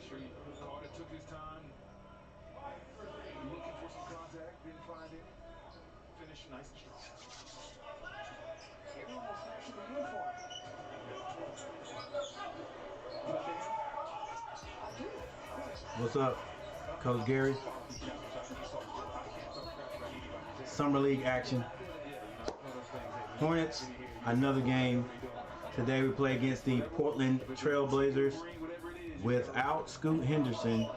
sure he caught it, took his time, looking for some contact, didn't find any. Finish nice and strong. You're almost back in the uniform. What's up, Coach Gary? Summer League action. Hornets, another game. Today we play against the Portland Trail Blazers without Scoot Henderson.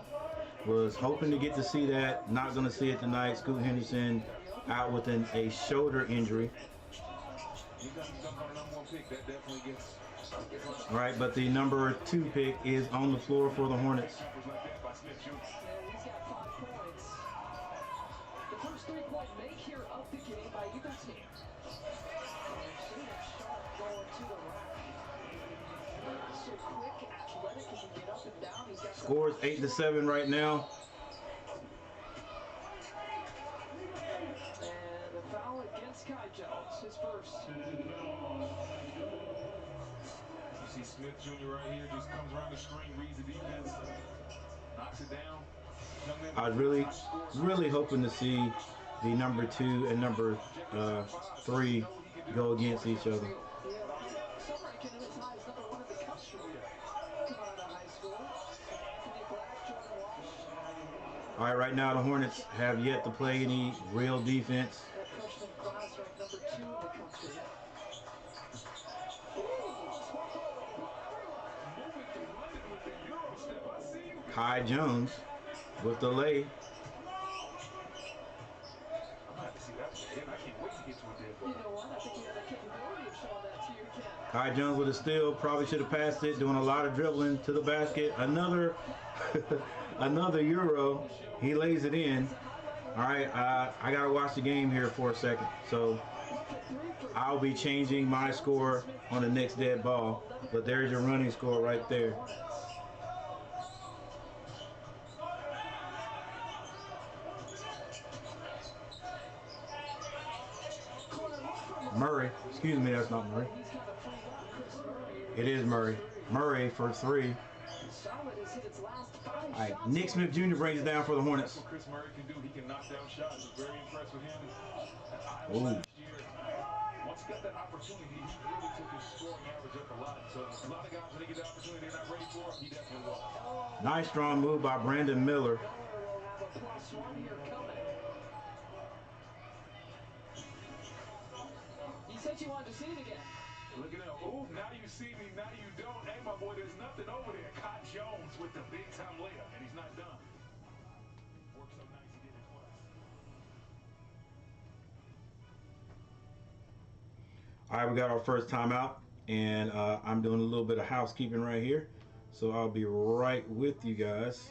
Was hoping to get to see that. Not going to see it tonight. Scoot Henderson out with a shoulder injury. All right, but the number 2 pick is on the floor for the Hornets. He's got 5 points. The first 3-point make here of the game by either team. Going to the rack. So quick, athletic, he can get up and down. He's got Scores 8-7 right now. And a foul against Kai Jones, his first. You see Smith Jr. right here, just comes around the screen, reads the defense, knocks it down. I was really hoping to see the number 2 and number 3 go against each other. Some ranking him as high as number 1 in the country. Come out of high school. Anthony Black, Jordan Walsh. All right, right now the Hornets have yet to play any real defense. That freshman class ranked number 2 in the country. Kai Jones with the lay. I'm glad to see that one. I can't wait to get to a dead ball. You know what? I think you have the capability of showing that to your kid. Kai Jones with a steal. Probably should have passed it. Doing a lot of dribbling to the basket. Another another Euro. He lays it in. All right, I got to watch the game here for a second. So I'll be changing my score on the next dead ball. But there's your running score right there. Murray. Excuse me, that's not Murray. It is Murray. Murray for 3. All right, Nick Smith Jr. brings it down for the Hornets. That's what Chris Murray can do. He can knock down shots. I'm very impressed with him. Ooh. Last year, once he got that opportunity, he really took his scoring average up a lot. So a lot of guys, when they get the opportunity they're not ready for, he definitely will. Nice strong move by Brandon Miller. You said you wanted to see it again. Look at him. Oh, now you see me, now you don't. Hey, my boy, there's nothing over there. Kai Jones with the big-time layup, and he's not done. Worked so nice, he did it twice. All right, we got our first timeout, and I'm doing a little bit of housekeeping right here. So I'll be right with you guys.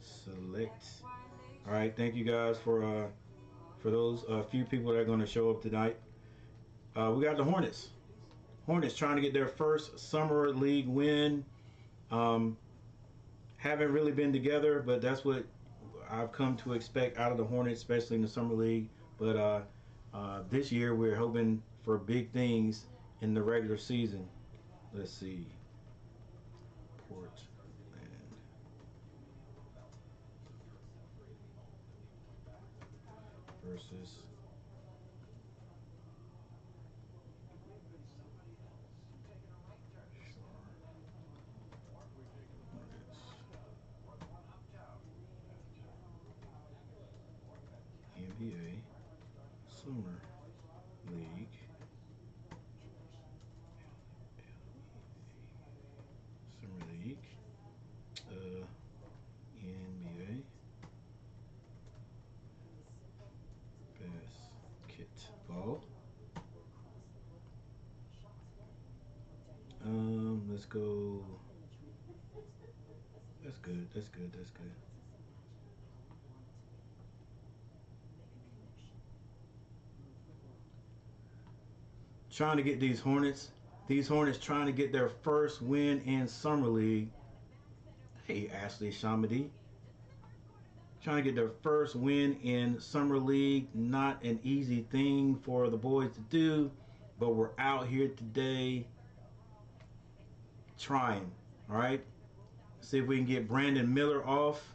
Select. All right, thank you guys for those few people that are going to show up tonight. We got the Hornets. Hornets trying to get their first summer league win. Haven't really been together, but that's what I've come to expect out of the Hornets, especially in the summer league. But this year we're hoping for big things in the regular season. Let's see. Portland versus NBA Summer League. Summer League. NBA basketball. Let's go. That's good. That's good. That's good. Trying to get these Hornets trying to get their first win in Summer League. Hey, Ashley Shamadi. Trying to get their first win in Summer League. Not an easy thing for the boys to do, but we're out here today trying. All right. See if we can get Brandon Miller off.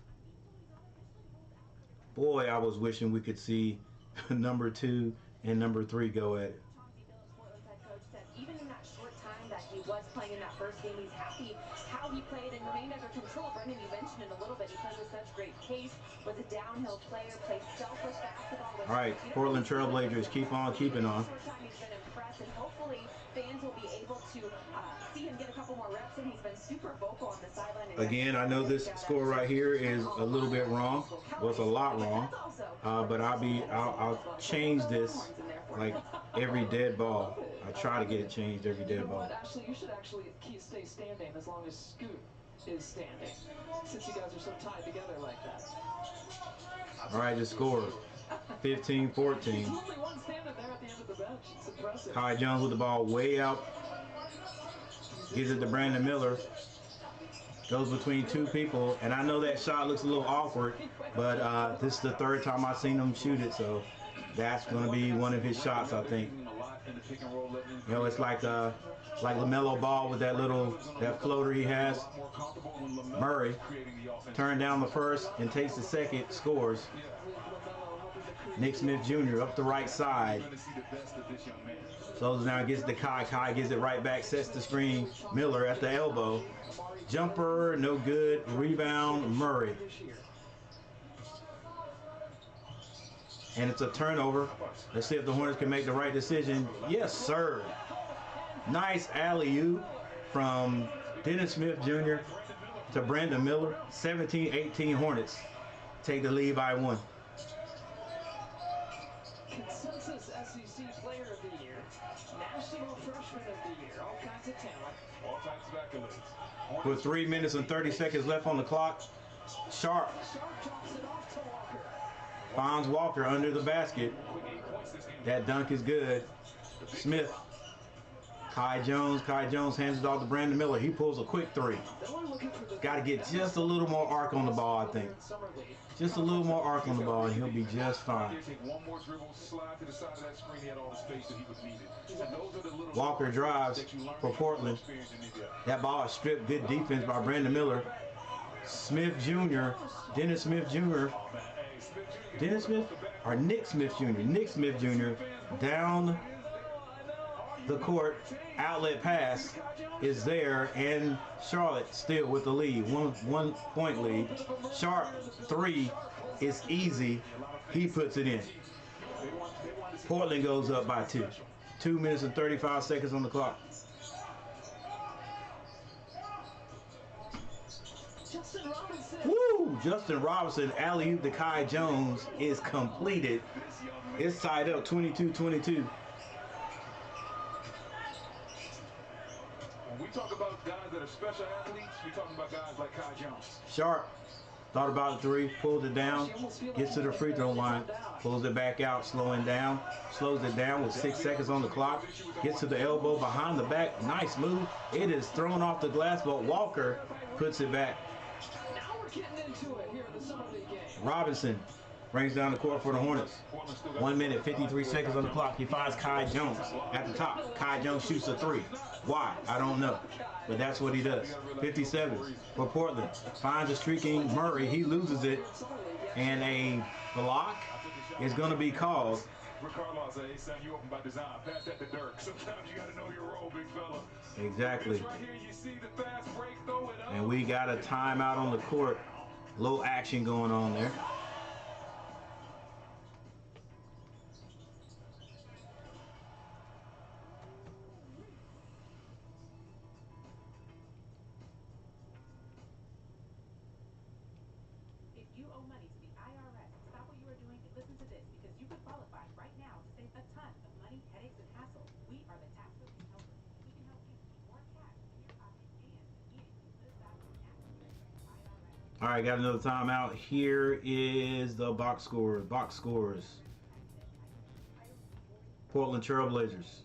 Boy, I was wishing we could see number 2 and number 3 go at it. Even in that short time that he was playing in that first game, he's happy how he played and remained under control. Brendan, you mentioned it a little bit. He played with such great pace, was a downhill player, played selfless basketball. All right, Portland Trailblazers keep on keeping on. He's been impressed, and hopefully fans will be able to see him get a couple more reps, and he's been super vocal on the sideline. Again, I know this score right here is a little bit wrong. Well, it's a lot wrong, but I'll change this like every dead ball. I try to get it changed every dead ball. Actually, you should stay standing as long as Scoot is standing, since you guys are so tied together like that. All right, the score 15-14. There's only one standing there at the end of the bench. It's impressive. Kai Jones with the ball way out. Gives it to Brandon Miller. Goes between 2 people, and I know that shot looks a little awkward, but this is the 3rd time I've seen him shoot it, so that's going to be one of his shots, I think. You know, it's like LaMelo Ball with that floater he has. Murray turned down the first and takes the second, scores. Nick Smith Jr. up the right side. Slows it down, gets it to Kai. Kai gives it right back, sets the screen. Miller at the elbow. Jumper, no good. Rebound, Murray. And it's a turnover. Let's see if the Hornets can make the right decision. Yes, sir. Nice alley-oop from Dennis Smith Jr. to Brandon Miller. 17-18 Hornets take the lead by 1. Consensus SEC Player of the Year, National Freshman of the Year, all kinds of talent. All types of accolades. With 3 minutes and 30 seconds left on the clock, Sharp Drops it off to Walker. finds Walker under the basket. That dunk is good. Smith. Kai Jones hands it off to Brandon Miller. He pulls a quick 3. Got to get just a little more arc on the ball, I think. Just a little more arc on the ball, and he'll be just fine. Walker drives for Portland. That ball is stripped. Good defense by Brandon Miller. Smith Jr., Dennis Smith Jr., Nick Smith Jr., Nick Smith Jr. down the court. Outlet pass is there, and Charlotte still with the lead. One point lead. Sharp 3 is easy. He puts it in. Portland goes up by 2. 2 minutes and 35 seconds on the clock. Woo! Justin Robinson, alley-oop to Kai Jones is completed. It's tied up 22-22. When we talk about guys that are special athletes, we're talking about guys like Kai Jones. Sharp thought about the 3, pulled it down, gets to the free throw line, pulls it back out, slows it down with 6 seconds on the clock, gets to the elbow, behind the back, nice move. It is thrown off the glass, but Walker puts it back. Now we're getting into it here in the Summer League game. Robinson brings down the court for the Hornets. 1 minute, 53 seconds on the clock. He finds Kai Jones at the top. Kai Jones shoots a 3. Why? I don't know. But that's what he does. 57 for Portland. Finds a streaking Murray. He loses it. And a block is going to be called. Exactly. And we got a timeout on the court. Low action going on there. All right, got another timeout. Here is the box score. Box scores. Portland Trailblazers.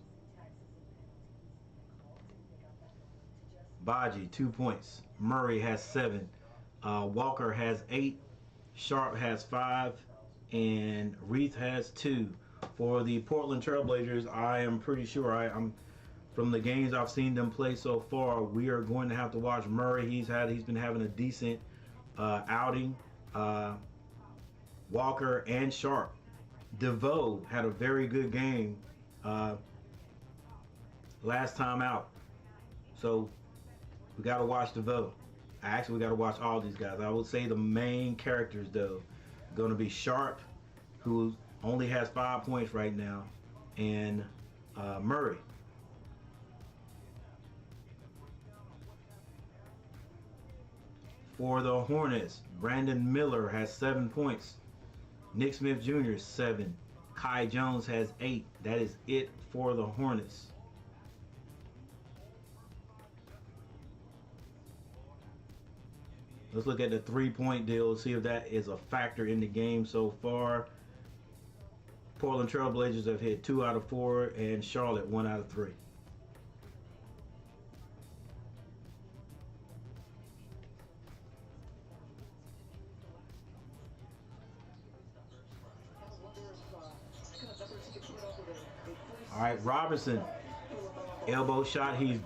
Baji, 2 points. Murray has 7. Walker has 8. Sharp has 5. And Reith has 2. For the Portland Trailblazers, I am pretty sure I'm from the games I've seen them play so far, we are going to have to watch Murray. He's been having a decent outing. Walker and Sharp. DeVoe had a very good game last time out. So we got to watch DeVoe. Actually, we got to watch all these guys. I would say the main characters, though, going to be Sharp, who only has 5 points right now, and Murray. For the Hornets, Brandon Miller has 7 points. Nick Smith Jr. 7. Kai Jones has 8. That is it for the Hornets. Let's look at the 3-point deal, see if that is a factor in the game so far. Portland Trail Blazers have hit 2 out of 4, and Charlotte 1 out of 3. All right, Robinson, elbow shot. He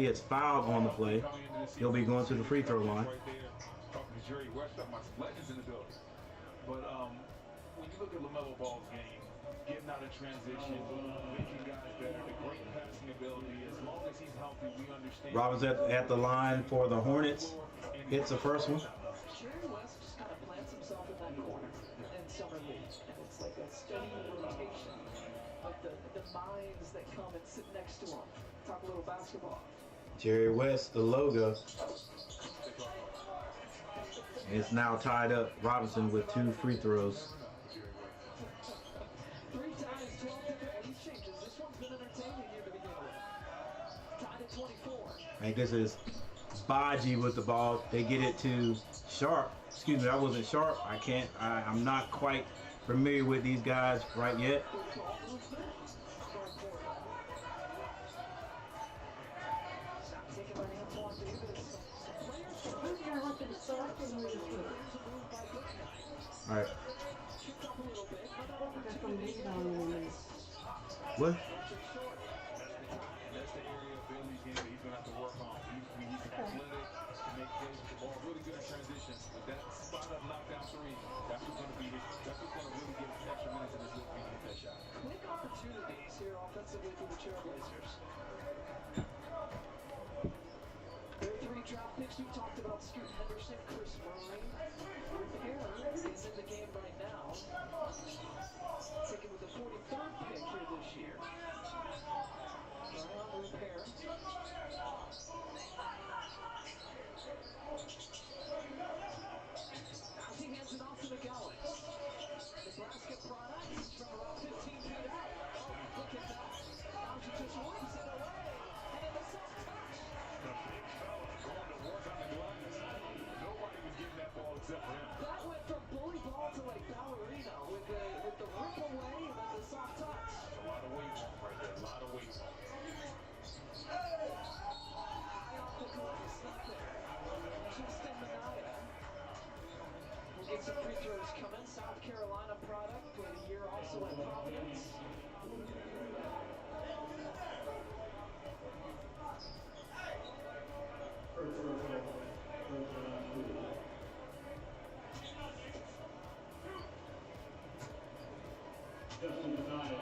is fouled on the play. He'll be going to the free throw line. But when you look at LaMelo Ball's game, getting out of transition, making guys better, the great passing ability, as long as he's healthy, we understand. Robinson at the line for the Hornets. Hits the first one. Jerry West just kind of plants himself in that corner in summer league, and it's like a steady rotation of the minds that come and sit next to him. Talk a little basketball. Jerry West, the logo. And it's now tied up. Robinson with 2 free throws. 3 times, 12 different lead changes. This one's been entertaining here to begin with. Tied at 24. I think this is Baji with the ball. They get it to Sharp. Excuse me, I wasn't Sharp. I'm not quite familiar with these guys right yet. All right. What? That's the area of Bailey's game that he's going to have to work on. He's athletic, make plays with the ball, really good in transition. But that spot up knockdown 3, that's what's going to really give him extra minutes in his look when he hit that shot. Quick opportunities here offensively for the Trailblazers. Their 3 draft picks, we talked about Scoot Henderson, Chris Murray. Repair is in the game right now. Taken with the 43rd pick here this year. Ryan Repair. As he hands it off to McGowan. Nebraska products from about 15 feet out. Oh, look at that. Now she just whips it away. And in the soft touch. The big fella going to work on the glass. Nobody was getting that ball except for him. That went from bully ball to like ballerina with the rip away and then the soft touch. A lot of weight right there, a lot of weight. High off the glass, not there. Justin Minaya. We'll get some free throws coming. South Carolina product, played a year also at Providence. Minaya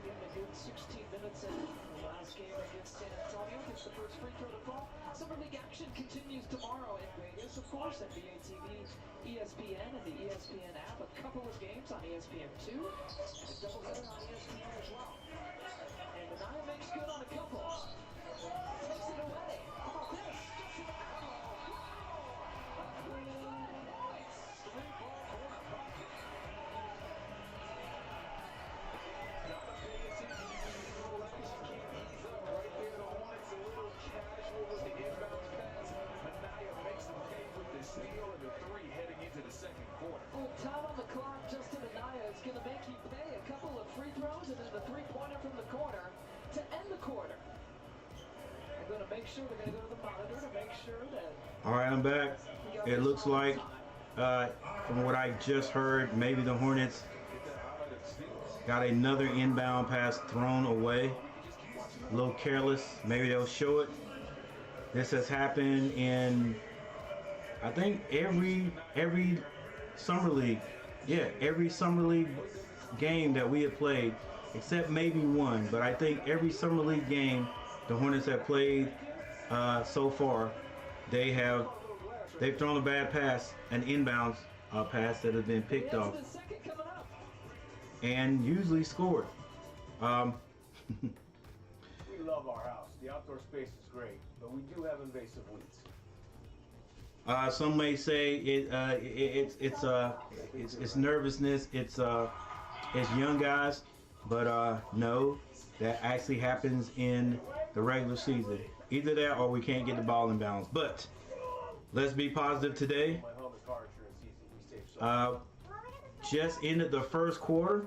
getting a good 16 minutes in the last game against San Antonio. Gets the first free throw to fall. Summer League action continues tomorrow in Vegas. Of course, NBA TV, ESPN, and the ESPN app. A couple of games on ESPN2. And a doubleheader on ESPN as well. And Minaya makes good on a couple. Takes it away. How about this? Time on the clock, Justin Minaya is going to make you pay a couple of free throws and then the 3-pointer from the corner to end the quarter. They're going to make sure, they're going to go to the monitor to make sure that... All right, I'm back. It looks like, from what I just heard, maybe the Hornets got another inbound pass thrown away. a little careless. Maybe they'll show it. This has happened in, I think, every summer league. Yeah, every summer league game that we have played, except maybe one. But I think every summer league game the Hornets have played so far, they've thrown a bad pass, an inbounds pass that has been picked off, and usually scored. We love our house. The outdoor space is great, but we do have invasive weeds. Some may say it's nervousness. It's young guys, but no, that actually happens in the regular season. Either that or we can't get the ball in bounds. But let's be positive today. My home is car insurance easy. We save so Just ended the first quarter.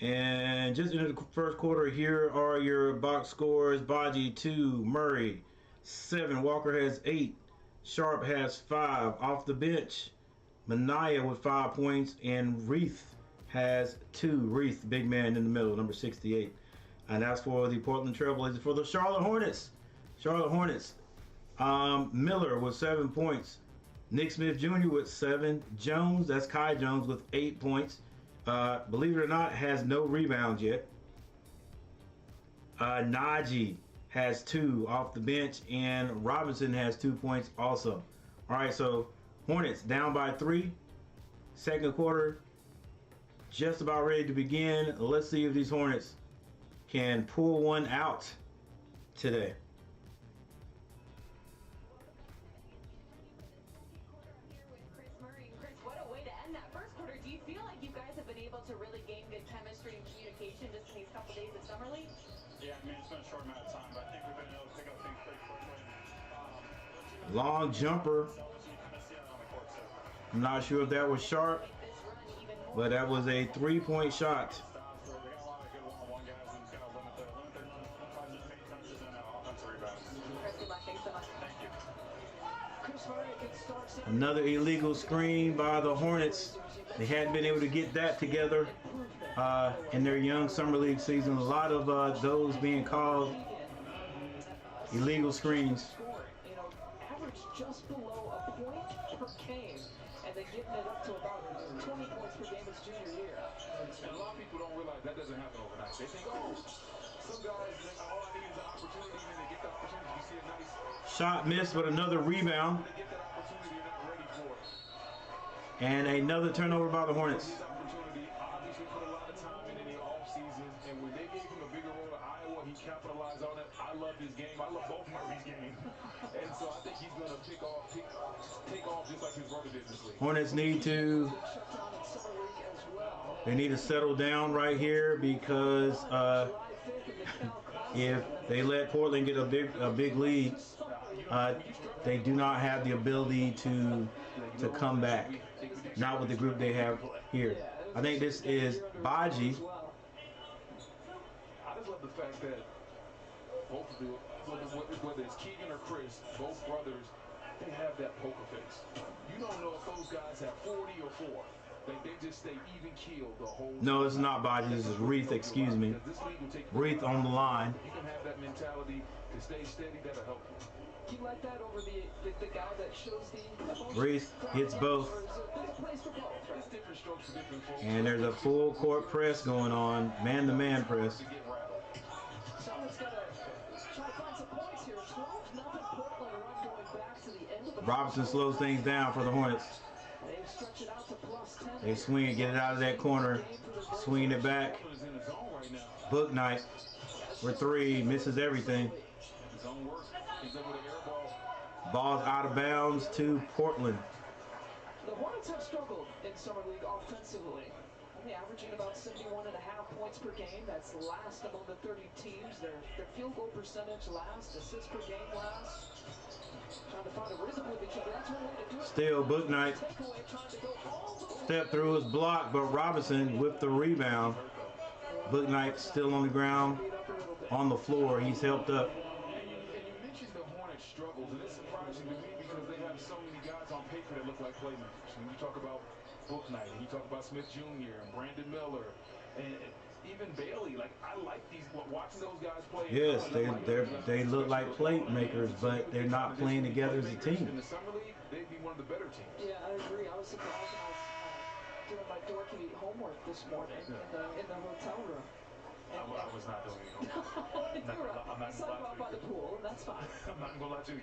And just into the first quarter, here are your box scores. Baji 2, Murray 7, Walker has 8, Sharp has 5. Off the bench, Manaya with 5 points, and Reith has 2. Reith, big man in the middle, number 68. And that's for the Portland Trailblazers. For the Charlotte Hornets, Miller with 7 points. Nick Smith Jr. with 7. Jones, that's Kai Jones with 8 points. Believe it or not, has no rebounds yet. Najee has 2 off the bench, and Robinson has 2 points also. All right, so Hornets down by 3. Second quarter, just about ready to begin. Let's see if these Hornets can pull one out today. To really gain good chemistry and communication just in these couple days of summer league? Yeah, I mean, it's been a short amount of time, but I think we've been able to pick up things pretty quickly. Long jumper. I'm not sure if that was Sharp, but that was a 3-point shot. They got a lot of good one-on-one guys who's going to limit their touches and offensive rebounds. Chris, good luck. Thanks so much. Thank you. Another illegal screen by the Hornets. They hadn't been able to get that together in their young summer league season. A lot of those being called illegal screens. Average just below a point per game, and then getting it up to about 20 points per game his junior year. And a lot of people don't realize that doesn't happen overnight. They think, oh, some guys think, all I need is an opportunity, and they get the opportunity. You see a nice Shot missed, but another rebound. they get that opportunity, they're not ready for it. And another turnover by the Hornets. His opportunity, obviously put a lot of time in the offseason, and when they gave him a bigger role at Iowa, he capitalized on it. I love his game. I love both Murray's games. And so I think he's going to take off just like his brother did this week. Hornets need to settle down right here, because if they let Portland get a big lead, they do not have the ability to come back. Not with the group they have here. I think this is Baji. I just love the fact that both of them, whether it's Keegan or Chris, both brothers, they have that poker face. You don't know if those guys have 40 or 4. They just stay even keeled the whole time. No, it's not Baji. This is Reith, excuse me. Reith on the line. You can have that mentality to stay steady. That'll help you. You like that over the guy that shows the Reith hits both. It's different strokes for different folks. And there's a full court press going on, man-to-man press. To get rattled. Someone's got to try to find some points here. 12-0 Portland run going back to the end of the Robinson slows things down for the Hornets. They stretch it out to +10. They swing it, get it out of that corner, swinging it back. Is in his zone right now. Book night for 3, misses everything. His own work. He's able to air ball. Ball's out of bounds to Portland. The Hornets have struggled in summer league offensively. Only averaging about 71.5 points per game. That's last among the 30 teams. Their field goal percentage last, assists per game last. Trying to find a rhythm with each other. That's one way to do it. Still Book Night. Step through his block, but Robinson with the rebound. Book Night still on the ground. on the floor. He's helped up. And you mentioned the Hornets' struggles, and it's surprising to me because they have so many guys on paper that look like playmakers. When you talk about Booknight, and you talk about Smith Jr. and Brandon Miller, and even Bailey, like I like these watching those guys play. Yes, they look like playmakers, but they're not playing together as a team. In the summer league, they'd be one of the better teams. Yeah, I agree. I was surprised when I was doing my dorky homework this morning in the hotel room. I was not doing it. I'm not about by the pool. That's fine. I'm not gonna lie to you.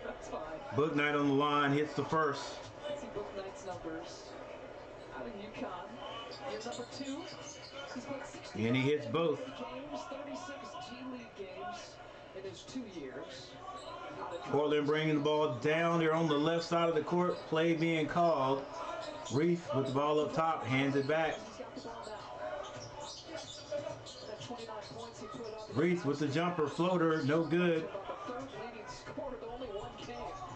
That's fine. Booknight on the line hits the first. Let's see Booknight's numbers. Out of UConn. Here's number 2. He's played 60 And he hits both. games, 36 G League games in his 2 years. Portland bringing the ball down. They're on the left side of the court. Play being called. Reith with the ball up top, hands it back. Reith with the jumper floater, no good.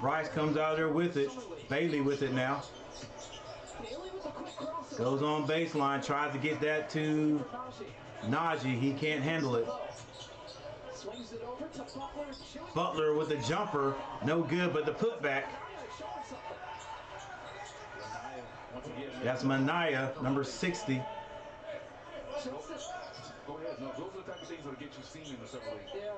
Bryce comes out there with it. Bailey with it now. Goes on baseline, tries to get that to Najee. He can't handle it. Butler with the jumper, no good, but the putback. That's Mania, number 60. Go ahead. No, those are the type of things that'll get you seen in the summer league. Yeah.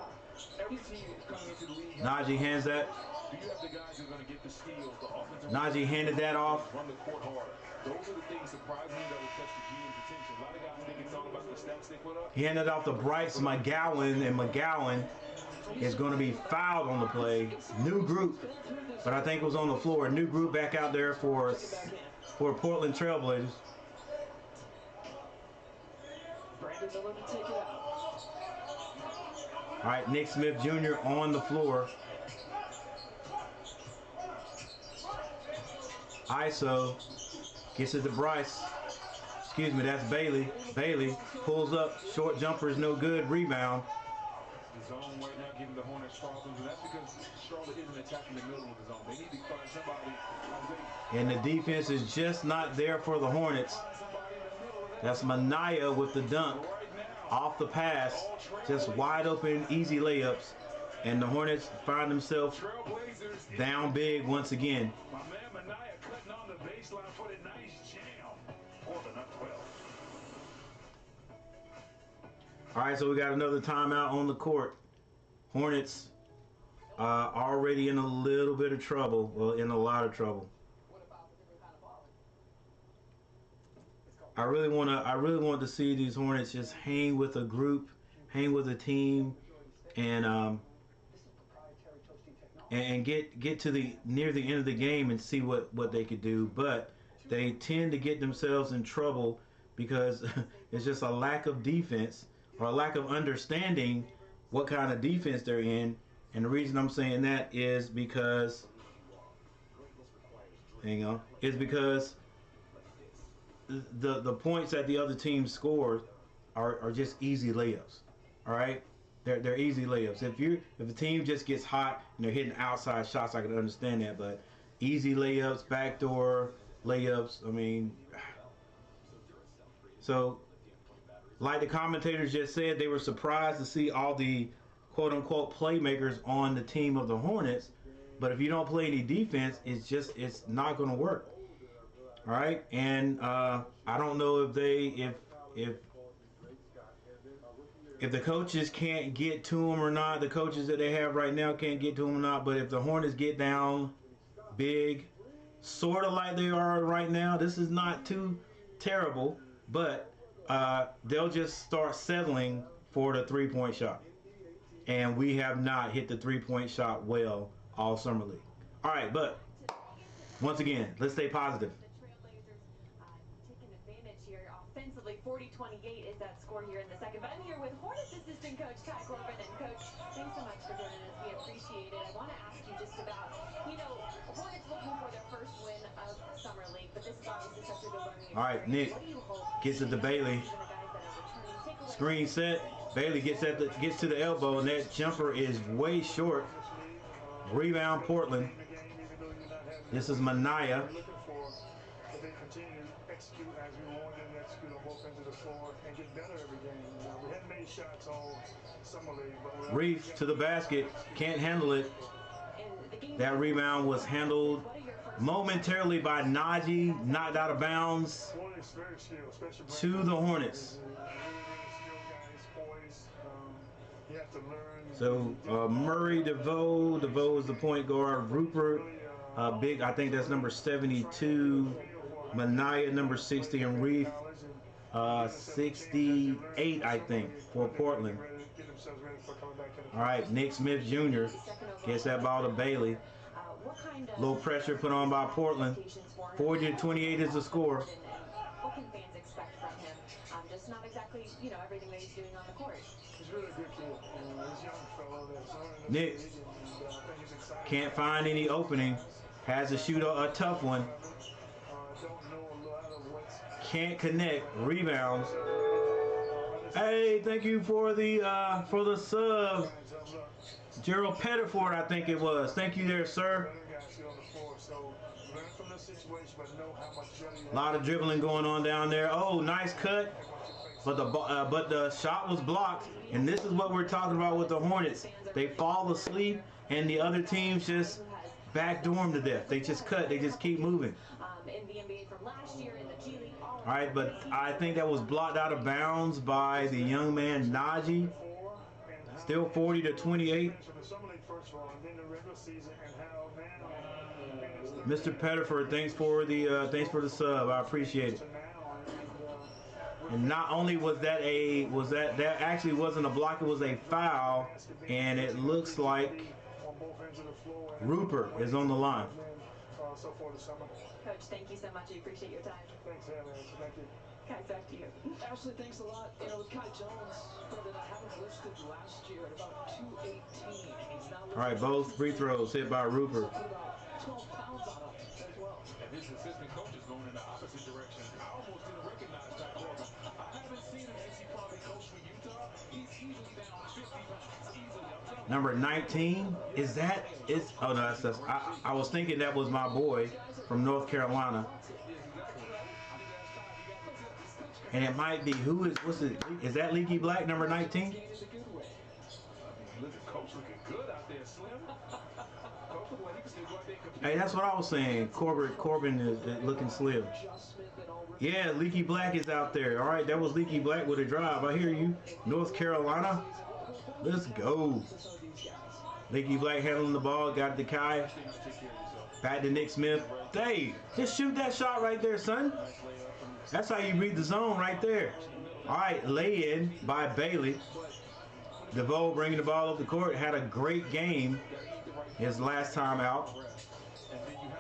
Every team coming into the league. Najee hands that. Do you have the guys who are going to get the steals, the offensive? Najee handed that off. Run the court hard. Those are the things surprisingly that will catch the GM's attention. A lot of guys think it's all about the stats they put up. He handed off to Bryce McGowan, and McGowan is going to be fouled on the play. New group, but I think it was on the floor. New group back out there for Portland Trailblazers. All right, Nick Smith Jr. on the floor. ISO gets it to Bryce. Excuse me, that's Bailey. Bailey pulls up. Short jumper is no good. Rebound. The zone right now giving the Hornets problems, and that's because Charlotte isn't attacking the middle of the zone. They need to find somebody. And the defense is just not there for the Hornets. That's Mania with the dunk. Off the pass. Just wide open, easy layups. And the Hornets find themselves down big once again. My man Mania cutting on the baseline for the nice jam. Portland up 12. All right, so we got another timeout on the court. Hornets already in a little bit of trouble. Well, in a lot of trouble. I really want to see these Hornets just hang with a group, hang with a team, and get to the near the end of the game and see what they could do. But they tend to get themselves in trouble because it's just a lack of defense or a lack of understanding what kind of defense they're in. And the reason I'm saying that is because because the points that the other team scores are just easy layups. All right, they're easy layups. If the team just gets hot and they're hitting outside shots, I can understand that. But easy layups, backdoor layups. I mean, so like the commentators just said, they were surprised to see all the quote unquote playmakers on the team of the Hornets. But if you don't play any defense, it's not going to work. All right, and I don't know if the coaches can't get to them or not. The coaches that they have right now can't get to them or not. But if the Hornets get down big, sort of like they are right now, this is not too terrible. But they'll just start settling for the three-point shot, and we have not hit the three-point shot well all summer league. All right, but once again, let's stay positive. 40-28 is that score here in the second. But I'm here with Hornets assistant coach Ty Corbin. And coach, thanks so much for joining us. We appreciate it. I want to ask you just about, Hornets looking for their first win of summer league, but this is obviously such a good learning experience. All right, Nick gets it to Bailey. Screen set. Bailey gets to the elbow, and that jumper is way short. Rebound Portland. This is Mania. they continue to execute as we want them to execute on both ends of the floor and get better every game. You know, we hadn't made shots all summer league, but Reef to the basket, can't handle it. That rebound was handled momentarily by Najee, knocked out of bounds to the Hornets. So Murray, DeVoe is the point guard. Rupert, big, I think that's number 72. Manaya, number 60, and Reef, 68, I think, for Portland. All right, Nick Smith Jr. gets that ball to Bailey. Low pressure put on by Portland. 40-28 is the score. What can fans expect from him? Just not exactly, you know, everything that he's doing on the court. He's really a good kid. He's a young fellow that's Nick can't find any opening. Has to shoot a tough one. Can't connect. Rebounds. Hey, thank you for the sub. Gerald Pettiford, I think it was. Thank you there, sir. A lot of dribbling going on down there. Oh, nice cut. But the shot was blocked. And this is what we're talking about with the Hornets. They fall asleep, and the other teams just backdoor them to death. They just cut. They just keep moving. All right, but I think that was blocked out of bounds by the young man Najee. Still 40-28. Mr. Pettiford, thanks for the sub. I appreciate it. And not only was that actually wasn't a block, it was a foul, and it looks like Rupert is on the line. Coach, thank you so much. I appreciate your time. Thanks, thank you. Kai, back to you. Ashley, thanks a lot. You know, with Kai Jones, that I haven't listed last year at about 218. He's now all right, both free throws hit by Rupert. about 12 pounds on him as well. And his assistant coach is going in the opposite direction. I almost didn't recognize Ty Corbin. I haven't seen him since he probably coached with Utah. He's easily down 50 pounds. Easily. Number 19, oh no, I was thinking that was my boy from North Carolina. And it might be, is that Leaky Black, number 19? Hey, that's what I was saying. Corbin is looking slim. Yeah, Leaky Black is out there. All right, that was Leaky Black with a drive. I hear you. North Carolina. Let's go. Leaky Black handling the ball. Got the Kai. Back to Nick Smith. Hey, just shoot that shot right there, son. That's how you read the zone right there. All right, lay in by Bailey. DeVoe bringing the ball up the court. Had a great game his last time out.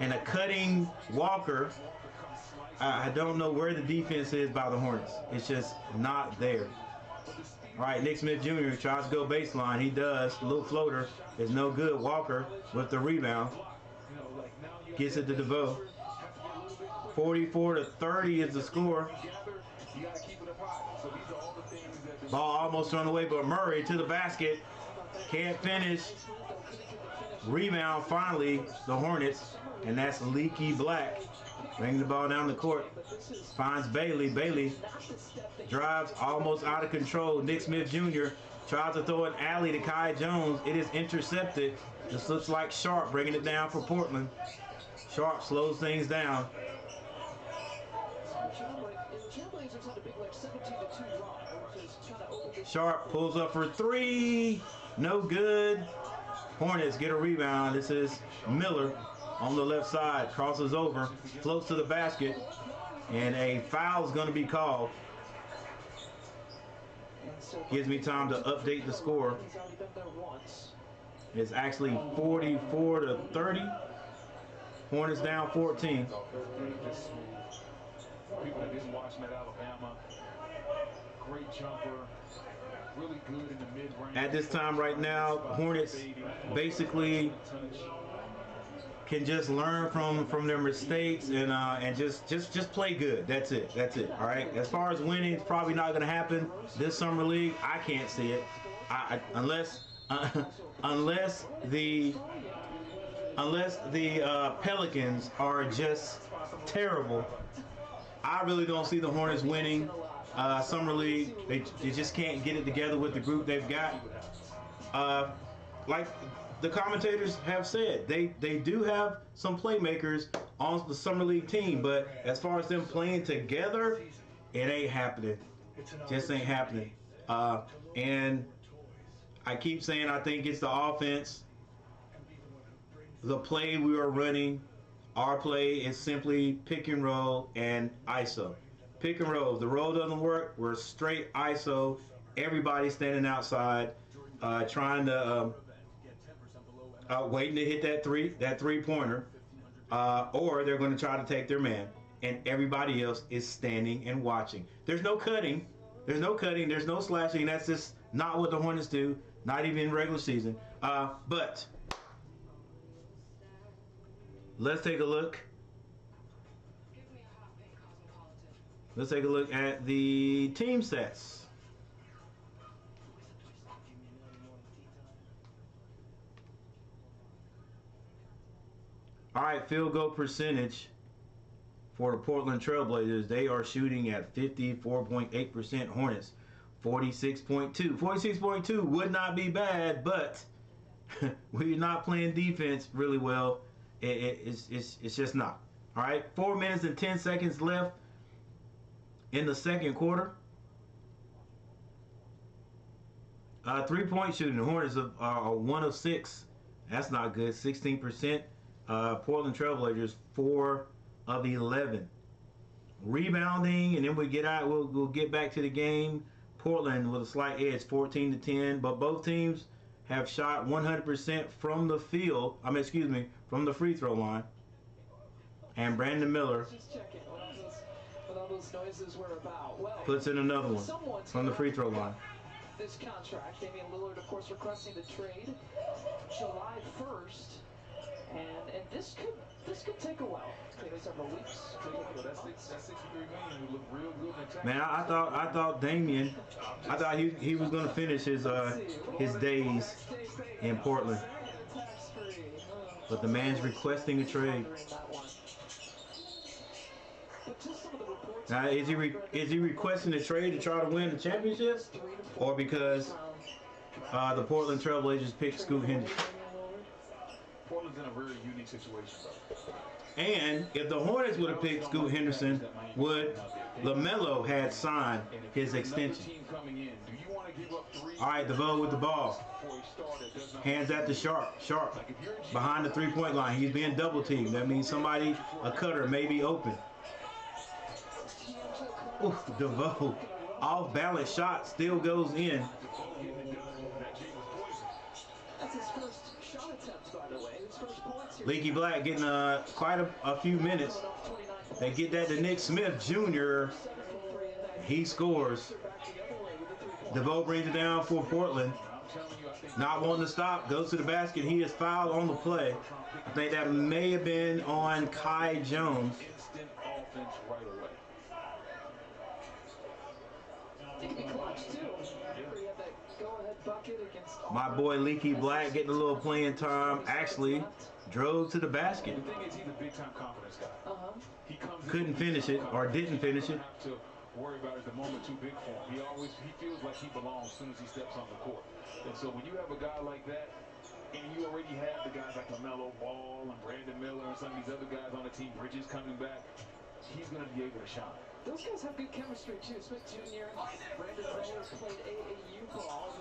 And a cutting Walker. I don't know where the defense is by the Hornets. It's just not there. All right, Nick Smith Jr. tries to go baseline. He does. A little floater is no good. Walker with the rebound. Gets it to DeVoe. 44-30 is the score. Ball almost thrown away, but Murray to the basket. Can't finish. Rebound finally, the Hornets. And that's Leaky Black. Bringing the ball down the court. Finds Bailey. Bailey drives almost out of control. Nick Smith Jr. tries to throw an alley to Kai Jones. It is intercepted. This looks like Sharp bringing it down for Portland. Sharp slows things down. Sharp pulls up for three. No good. Hornets get a rebound. This is Miller on the left side. Crosses over. Floats to the basket. And a foul is going to be called. Gives me time to update the score. It's actually 44-30. Hornets down 14. People that didn't watch him at Alabama. Great jumper. Really good in the mid-range. At this time right now, Hornets basically can just learn from their mistakes and just play good. That's it. That's it. All right. As far as winning, it's probably not going to happen this summer league. I can't see it. Unless unless the Pelicans are just terrible, I really don't see the Hornets winning Summer League. They just can't get it together with the group they've got. Like the commentators have said, they do have some playmakers on the Summer League team, but as far as them playing together, it ain't happening. Just ain't happening. And I keep saying I think it's the offense. The play we are running, our play is simply pick and roll and ISO. Pick and roll. If the roll doesn't work, we're straight ISO. Everybody standing outside, trying to waiting to hit that three-pointer, or they're going to try to take their man, and everybody else is standing and watching. There's no cutting. There's no cutting. There's no slashing. That's just not what the Hornets do. Not even in regular season. But let's take a look. Let's take a look at the team sets. All right, field goal percentage for the Portland Trailblazers. They are shooting at 54.8%. Hornets, 46.2. 46.2 would not be bad, but we're not playing defense really well. It's just not. All right, 4 minutes and 10 seconds left in the second quarter. 3-point shooting. The Hornets are 1 of 6. That's not good. 16%. Portland Trailblazers 4 of 11. Rebounding, and then we get out. We'll get back to the game. Portland with a slight edge, 14-10. But both teams have shot 100% from the field. From the free throw line. And Brandon Miller puts in another one from the free throw line. This contract, Damian Lillard, of course, requesting the trade July 1st, and this could take a while, maybe several weeks. That 63 million would look real good in the Man, I thought Damian, I thought he was going to finish his days in Portland, but the man's requesting a trade. Now, is he requesting a trade to try to win the championship, or because the Portland Trailblazers picked Scoot Henderson? Portland's in a very unique situation, though. And if the Hornets would have picked Scoot Henderson, would LaMelo had signed his extension? All right, DeVoe with the ball. Hands that to Sharp. Sharp behind the three-point line. He's being double teamed. That means somebody, a cutter, may be open. Ooh, DeVoe, off balance shot, still goes in. That's his first shot attempt, by the way. His first points here. Leaky Black getting quite a few minutes. They get that to Nick Smith Jr. He scores. DeVoe brings it down for Portland. Not wanting to stop, goes to the basket. He is fouled on the play. I think that may have been on Kai Jones. My boy Leaky Black getting a little playing time. Actually drove to the basket. The thing is, he's a big-time confidence guy. He comes couldn't finish it, or didn't finish it. To worry about it, the moment too big for him. He feels like he belongs as soon as he steps on the court. And so when you have a guy like that, and you already have the guys like LaMelo Ball and Brandon Miller and some of these other guys on the team, Bridges coming back, he's going to be able to shine. Those guys have good chemistry too. Smith Jr. Brandon Miller played AAU ball.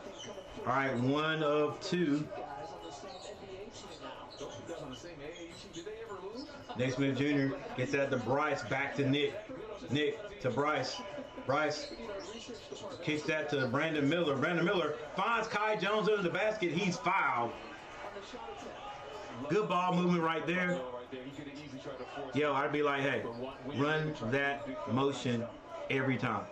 All right, 1 of 2. Guys on the same NBA team now. Those two guys on the same AAU team, did they ever lose? Nick Smith Jr. gets that to Bryce, back to Nick. Nick to Bryce. Bryce kicks that to Brandon Miller. Brandon Miller finds Kai Jones under the basket. He's fouled. Good ball movement right there. Yo, I'd be like, hey, run that motion every time.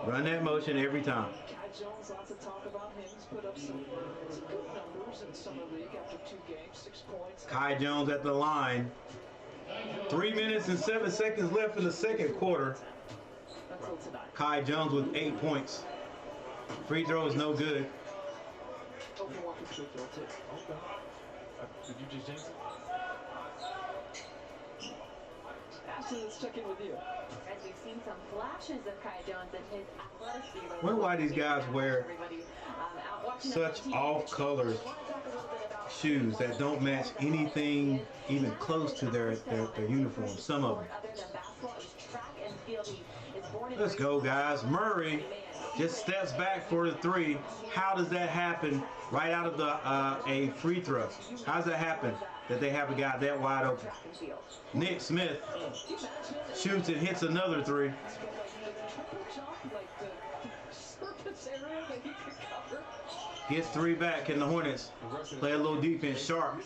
Run that motion every time. Kai Jones, lots of talk about him. He's put up some good numbers in Summer League after 2 games, 6 points. Kai Jones at the line. 3 minutes and 7 seconds left in the second quarter. Kai Jones with 8 points. Free throw is no good. Did you just jinx it? Ashley, let's check in with you. As we've seen some flashes of Kai Jones and his athleticism. Wonder why these guys wear such off-color shoes that don't match anything even close to their uniform. Some of them. Let's go, guys. Murray just steps back for the three. How does that happen right out of a free throw? How does that happen that they have a guy that wide open? Nick Smith shoots and hits another three. Gets three back. Can the Hornets play a little defense? Sharp.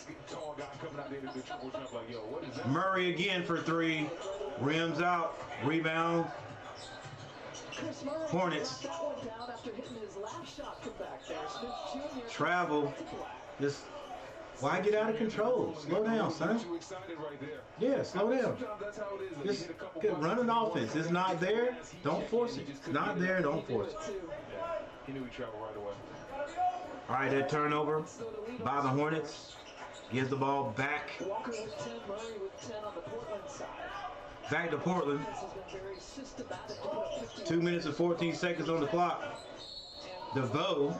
Murray again for three. Rims out. Rebound. Hornets. Travel. Just why get out of control? Slow down, son. Yeah, slow down. Just get running offense. It's not there. Don't force it. It's not there. Don't force it. He knew he traveled right away. All right, that turnover by the Hornets. Gives the ball back. Walker with 10, Murray with 10 on the Portland side. Back to Portland. 2 minutes and 14 seconds on the clock. DeVoe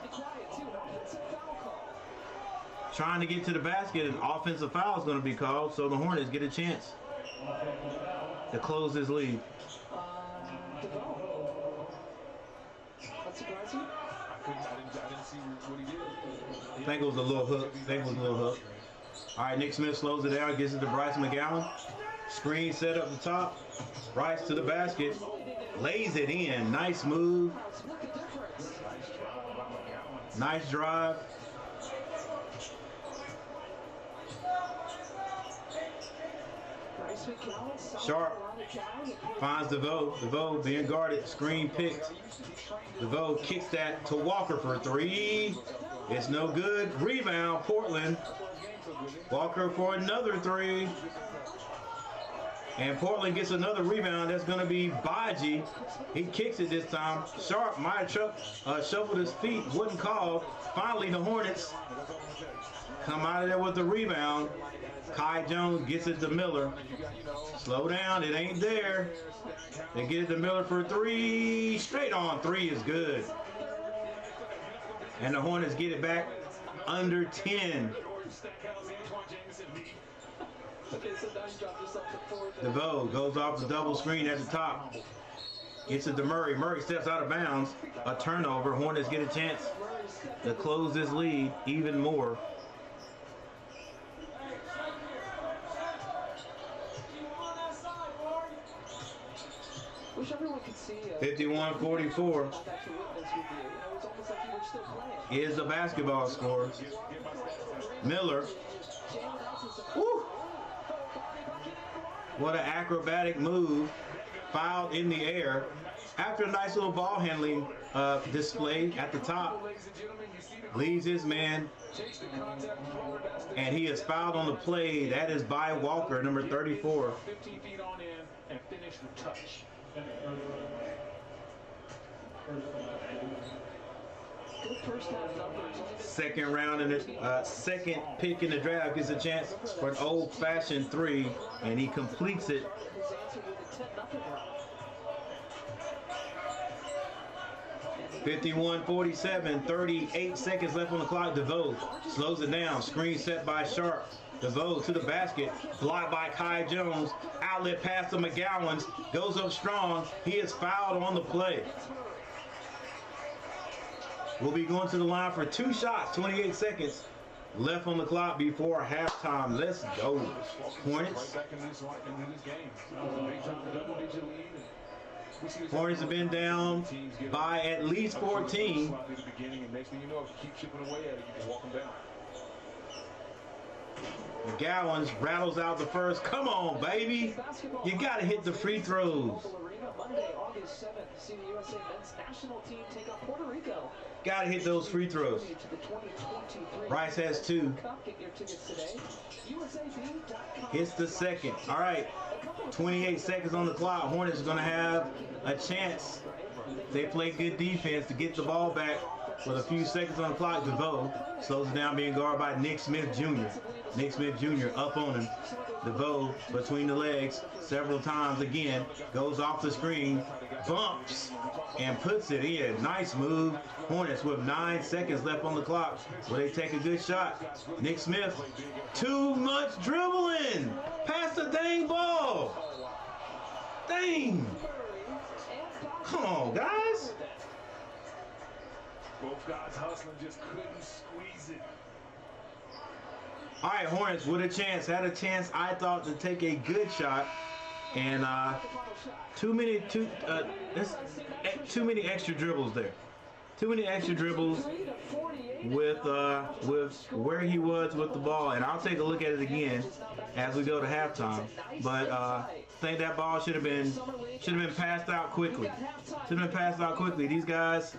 trying to get to the basket. An offensive foul is going to be called, so the Hornets get a chance to close this lead. That's surprising. I didn't see what he did. I think it was a little hook. All right, Nick Smith slows it down, gets it to Bryce McGowan. Screen set up the top. Bryce to the basket. Lays it in. Nice move. Nice drive. Sharp finds DeVoe. DeVoe being guarded. Screen picked. DeVoe kicks that to Walker for three. It's no good. Rebound, Portland. Walker for another three. And Portland gets another rebound. That's going to be Baji. He kicks it this time. Sharp might have shuffled his feet. Wasn't called. Finally, the Hornets come out of there with the rebound. Kai Jones gets it to Miller. Slow down. It ain't there. They get it to Miller for three. Straight on three is good. And the Hornets get it back under 10. DeVoe goes off the double screen at the top. Gets it to Murray. Murray steps out of bounds. A turnover. Hornets get a chance to close this lead even more. Wish everyone could see 51-44 is the basketball score. Miller. Woo. What an acrobatic move. Fouled in the air. After a nice little ball handling display at the top. Leaves his man. And he is fouled on the play. That is by Walker, number 34. 15 feet on in and finish the touch. Second round in the second pick in the draft gets a chance for an old-fashioned three, and he completes it. (51-47), 38 seconds left on the clock. DeVoe slows it down. Screen set by Sharp. DeVoe to the basket, blocked by Kai Jones. Outlet pass to McGowan, goes up strong. He is fouled on the play. We'll be going to the line for two shots, 28 seconds left on the clock before halftime. Let's go, Hornets. Hornets have been down by at least 14. McGowan rattles out the first. Come on, baby. You got to hit the free throws. Got to hit those free throws. Bryce has two. Hits the second. All right. 28 seconds on the clock. Hornets are going to have a chance. They play good defense to get the ball back with a few seconds on the clock. DeVoe slows it down, being guarded by Nick Smith Jr. Nick Smith Jr. up on him. DeVoe between the legs several times again, goes off the screen, bumps, and puts it in. Nice move. Hornets with 9 seconds left on the clock. Will they take a good shot? Nick Smith, too much dribbling. Pass the dang ball. Dang. Come on, guys. Both guys hustling, just couldn't squeeze it. All right, Hornets with a chance. Had a chance, I thought, to take a good shot. And too many extra dribbles there. Too many extra dribbles with where he was with the ball. And I'll take a look at it again as we go to halftime. But I think that ball should have been passed out quickly. Should have been passed out quickly. These guys,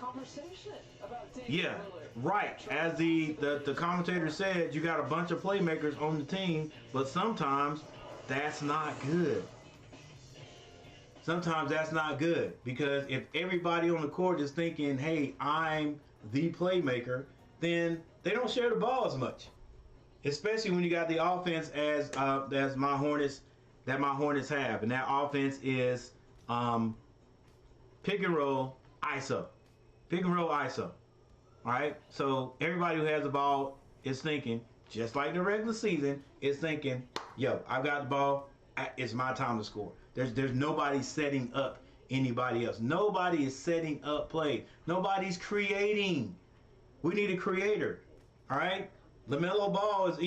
yeah, right. As the commentator said, you got a bunch of playmakers on the team, but sometimes that's not good. Sometimes that's not good, because if everybody on the court is thinking, hey, I'm the playmaker, then they don't share the ball as much. Especially when you got the offense as my Hornets have. And that offense is pick and roll, ISO. Pick and roll, ISO. All right? So everybody who has the ball is thinking, just like the regular season, is thinking, yo, I've got the ball. It's my time to score. There's nobody setting up anybody else. Nobody is setting up play. Nobody's creating. We need a creator. All right? LaMelo Ball is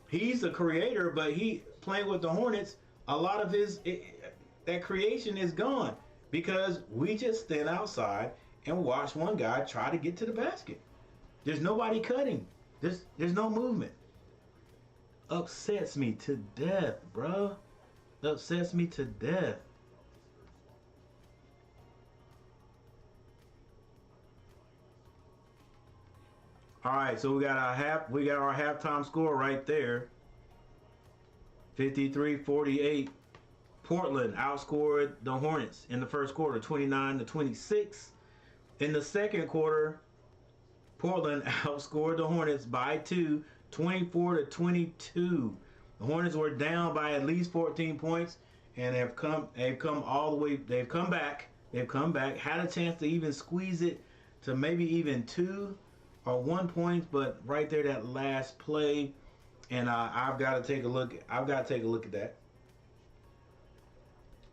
he's a creator, but he playing with the Hornets, a lot of that creation is gone because we just stand outside and watch one guy try to get to the basket. There's nobody cutting. There's no movement. Upsets me to death, bro. Upsets me to death. All right, so we got our halftime score right there. 53-48. Portland outscored the Hornets in the first quarter, 29-26. In the second quarter, Portland outscored the Hornets by 2, 24-22. The Hornets were down by at least 14 points, and they've come all the way. They've come back. Had a chance to even squeeze it to maybe even 2 or 1 point, but right there, that last play, and I've got to take a look. I've got to take a look at that.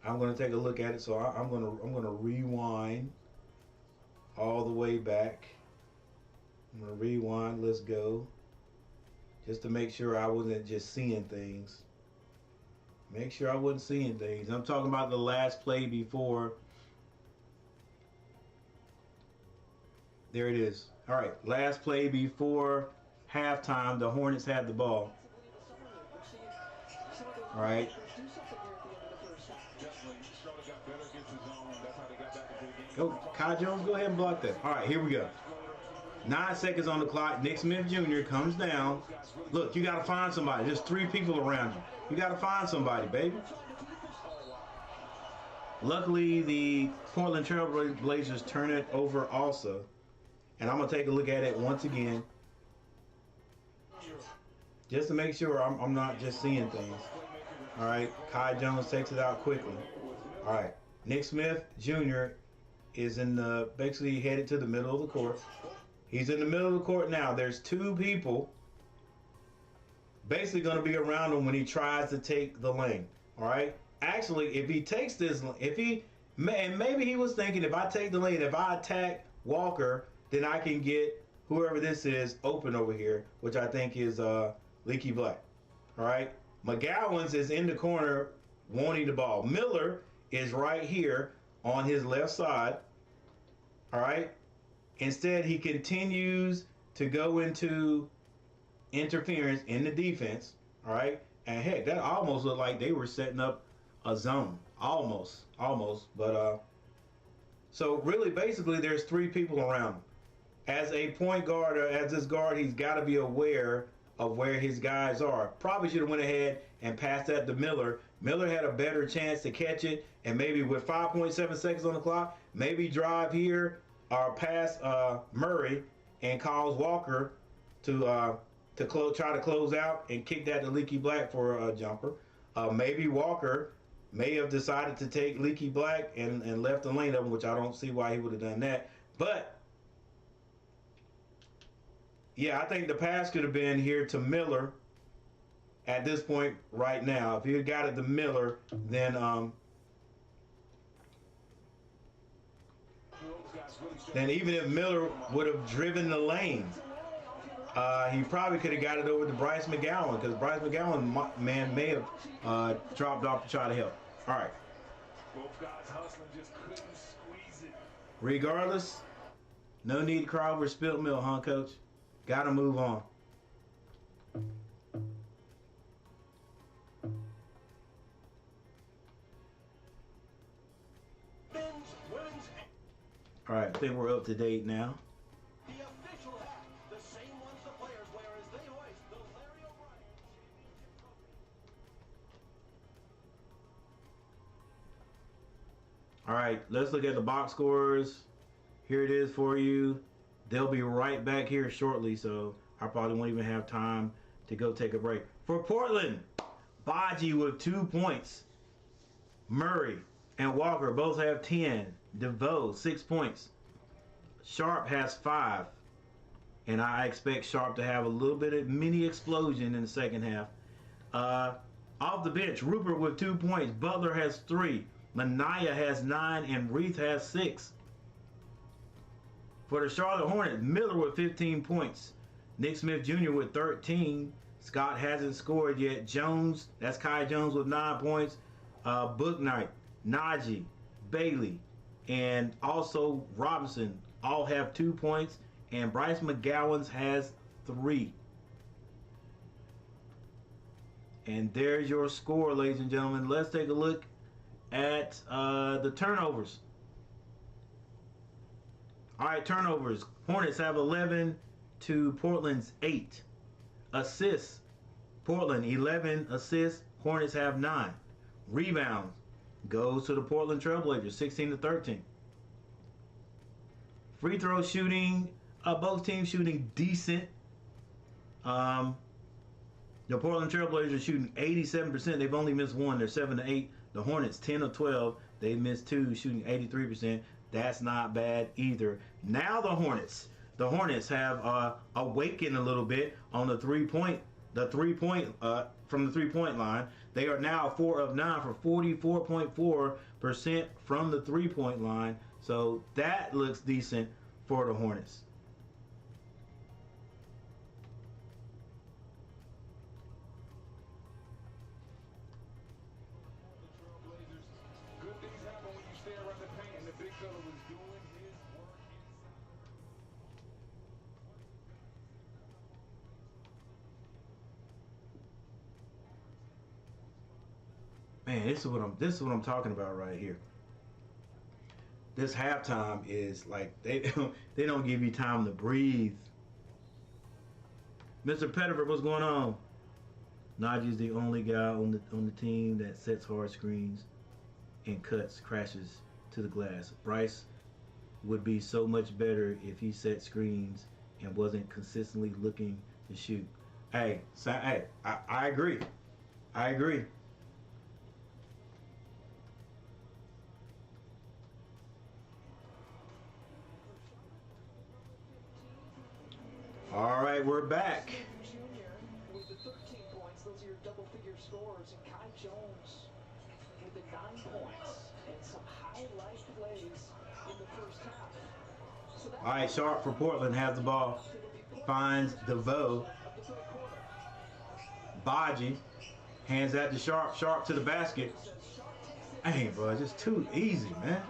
I'm going to take a look at it. So I'm going to rewind all the way back. I'm going to rewind. Let's go. Just to make sure I wasn't just seeing things. Make sure I wasn't seeing things. I'm talking about the last play before. There it is. All right, last play before halftime, the Hornets had the ball. All right. Oh, Kai Jones, go ahead and block that. All right, here we go. 9 seconds on the clock. Nick Smith Jr. comes down. Look, you got to find somebody. There's 3 people around you. You got to find somebody, baby. Luckily, the Portland Trail Blazers turn it over also. And I'm going to take a look at it once again. Just to make sure I'm not just seeing things. All right. Kai Jones takes it out quickly. All right. Nick Smith Jr. is basically headed to the middle of the court. He's in the middle of the court now. There's 2 people basically going to be around him when he tries to take the lane. All right. Actually, if he takes this, and maybe he was thinking, if I take the lane, if I attack Walker, then I can get whoever this is open over here, which I think is Leaky Black. All right. McGowan's is in the corner wanting the ball. Miller is right here on his left side. All right. Instead, he continues to go into interference in the defense. All right. And heck, that almost looked like they were setting up a zone. Almost. But so really, basically, there's 3 people around him. As a point guard, or as this guard, he's got to be aware of where his guys are. Probably should have went ahead and passed that to Miller. Miller had a better chance to catch it, and maybe with 5.7 seconds on the clock, maybe drive here past Murray and calls Walker to try to close out and kick that to Leaky Black for a jumper. Maybe Walker may have decided to take Leaky Black and left the lane open, which I don't see why he would have done that. But yeah, I think the pass could have been here to Miller at this point right now. If he had got it to Miller, then even if Miller would have driven the lane, he probably could have got it over to Bryce McGowan, because Bryce McGowan, man, may have dropped off to try to help. All right. Both guys hustling, just couldn't squeeze it. Regardless, no need to cry over spilt milk, huh, Coach? Got to move on. All right, I think we're up to date now. The official hat, the same ones the players wear as they hoist the Larry O'Brien. All right, let's look at the box scores. Here it is for you. They'll be right back here shortly, so I probably won't even have time to go take a break. For Portland, Baji with 2 points. Murray and Walker both have 10. DeVoe, 6 points. Sharp has 5. And I expect Sharp to have a little bit of mini explosion in the second half. Off the bench, Rupert with 2 points. Butler has 3. Manaya has 9. And Reith has 6. For the Charlotte Hornets, Miller with 15 points. Nick Smith Jr. with 13. Scott hasn't scored yet. Jones, that's Kai Jones with 9 points. Booknight, Najee, Bailey, and also Robinson all have 2 points, and Bryce McGowan's has 3. And there's your score, ladies and gentlemen. Let's take a look at the turnovers. All right, turnovers. Hornets have 11 to Portland's 8. Assists. Portland 11 assists. Hornets have 9. Rebounds goes to the Portland Trailblazers, 16 to 13. Free throw shooting, both teams shooting decent. The Portland Trailblazers are shooting 87%. They've only missed 1. They're 7 to 8. The Hornets 10 of 12. They missed 2, shooting 83%. That's not bad either. Now the Hornets have awakened a little bit on the three-point from the three-point line. They are now 4 of 9 for 44.4% from the three-point line. So that looks decent for the Hornets. Good things happen when you stay around the paint, and the big fella was doing his work Man, this is what I'm talking about right here. This halftime is like they don't give you time to breathe. Mr. Pettiford, what's going on? Najee's the only guy on the team that sets hard screens and crashes to the glass. Bryce would be so much better if he set screens and wasn't consistently looking to shoot. I agree. I agree. All right, we're back. Junior with the 13 points. Those are your double-figure scores. And Kai Jones with the 9 points and some highlight plays in the first half. So All right, Sharp for Portland has the ball. Finds DeVoe. Baji hands that to Sharp. Sharp to the basket. Hey, bro, just too easy, man.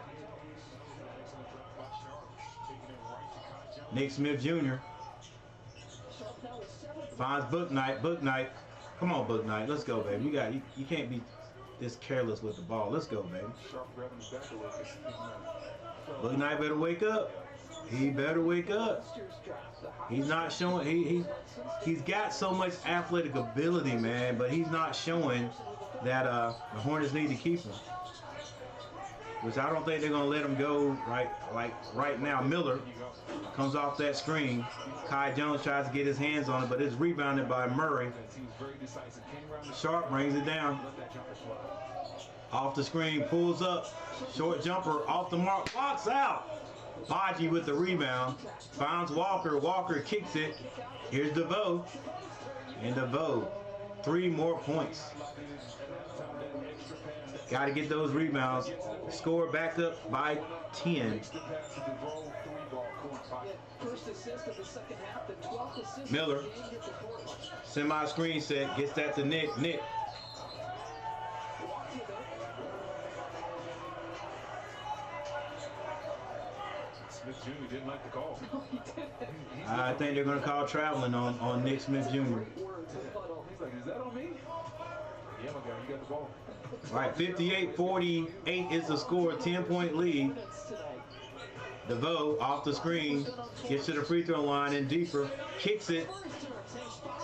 Nick Smith Jr. finds Booknight. Booknight. Come on, Booknight. Let's go, baby. You can't be this careless with the ball. Let's go, baby. Booknight better wake up. He better wake up. He's not showing. He's got so much athletic ability, man, but he's not showing that the Hornets need to keep him. which I don't think they're gonna let him go right now. Miller comes off that screen. Kai Jones tries to get his hands on it, but it's rebounded by Murray. Sharp brings it down. Off the screen, pulls up. Short jumper off the mark, blocks out. Baji with the rebound. Finds Walker. Walker kicks it. Here's DeVoe. And DeVoe, 3 more points. Got to get those rebounds. Score back up by 10. Miller, semi-screen set, gets that to Nick. Nick. Smith Jr. didn't like the call. I think they're going to call traveling on Nick Smith Jr. He's like, is that on me? Yeah, my guy, you got the ball. All right, 58-48 is the score, 10-point lead. DeVoe off the screen, gets to the free throw line and deeper, kicks it.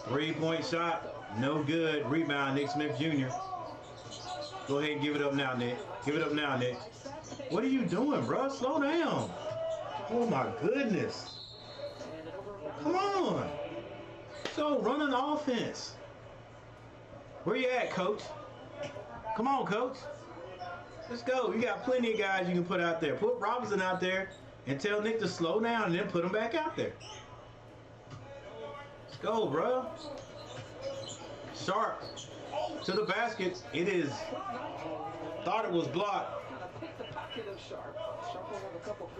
3-point shot, no good. Rebound, Nick Smith Jr. Go ahead and give it up now, Nick. Give it up now, Nick. What are you doing, bro? Slow down. Oh my goodness. Come on. So running offense. Where you at, coach? Come on, coach. Let's go. You got plenty of guys you can put out there. Put Robinson out there and tell Nick to slow down and then put him back out there. Let's go, bro. Sharp to the basket. It is. Thought it was blocked.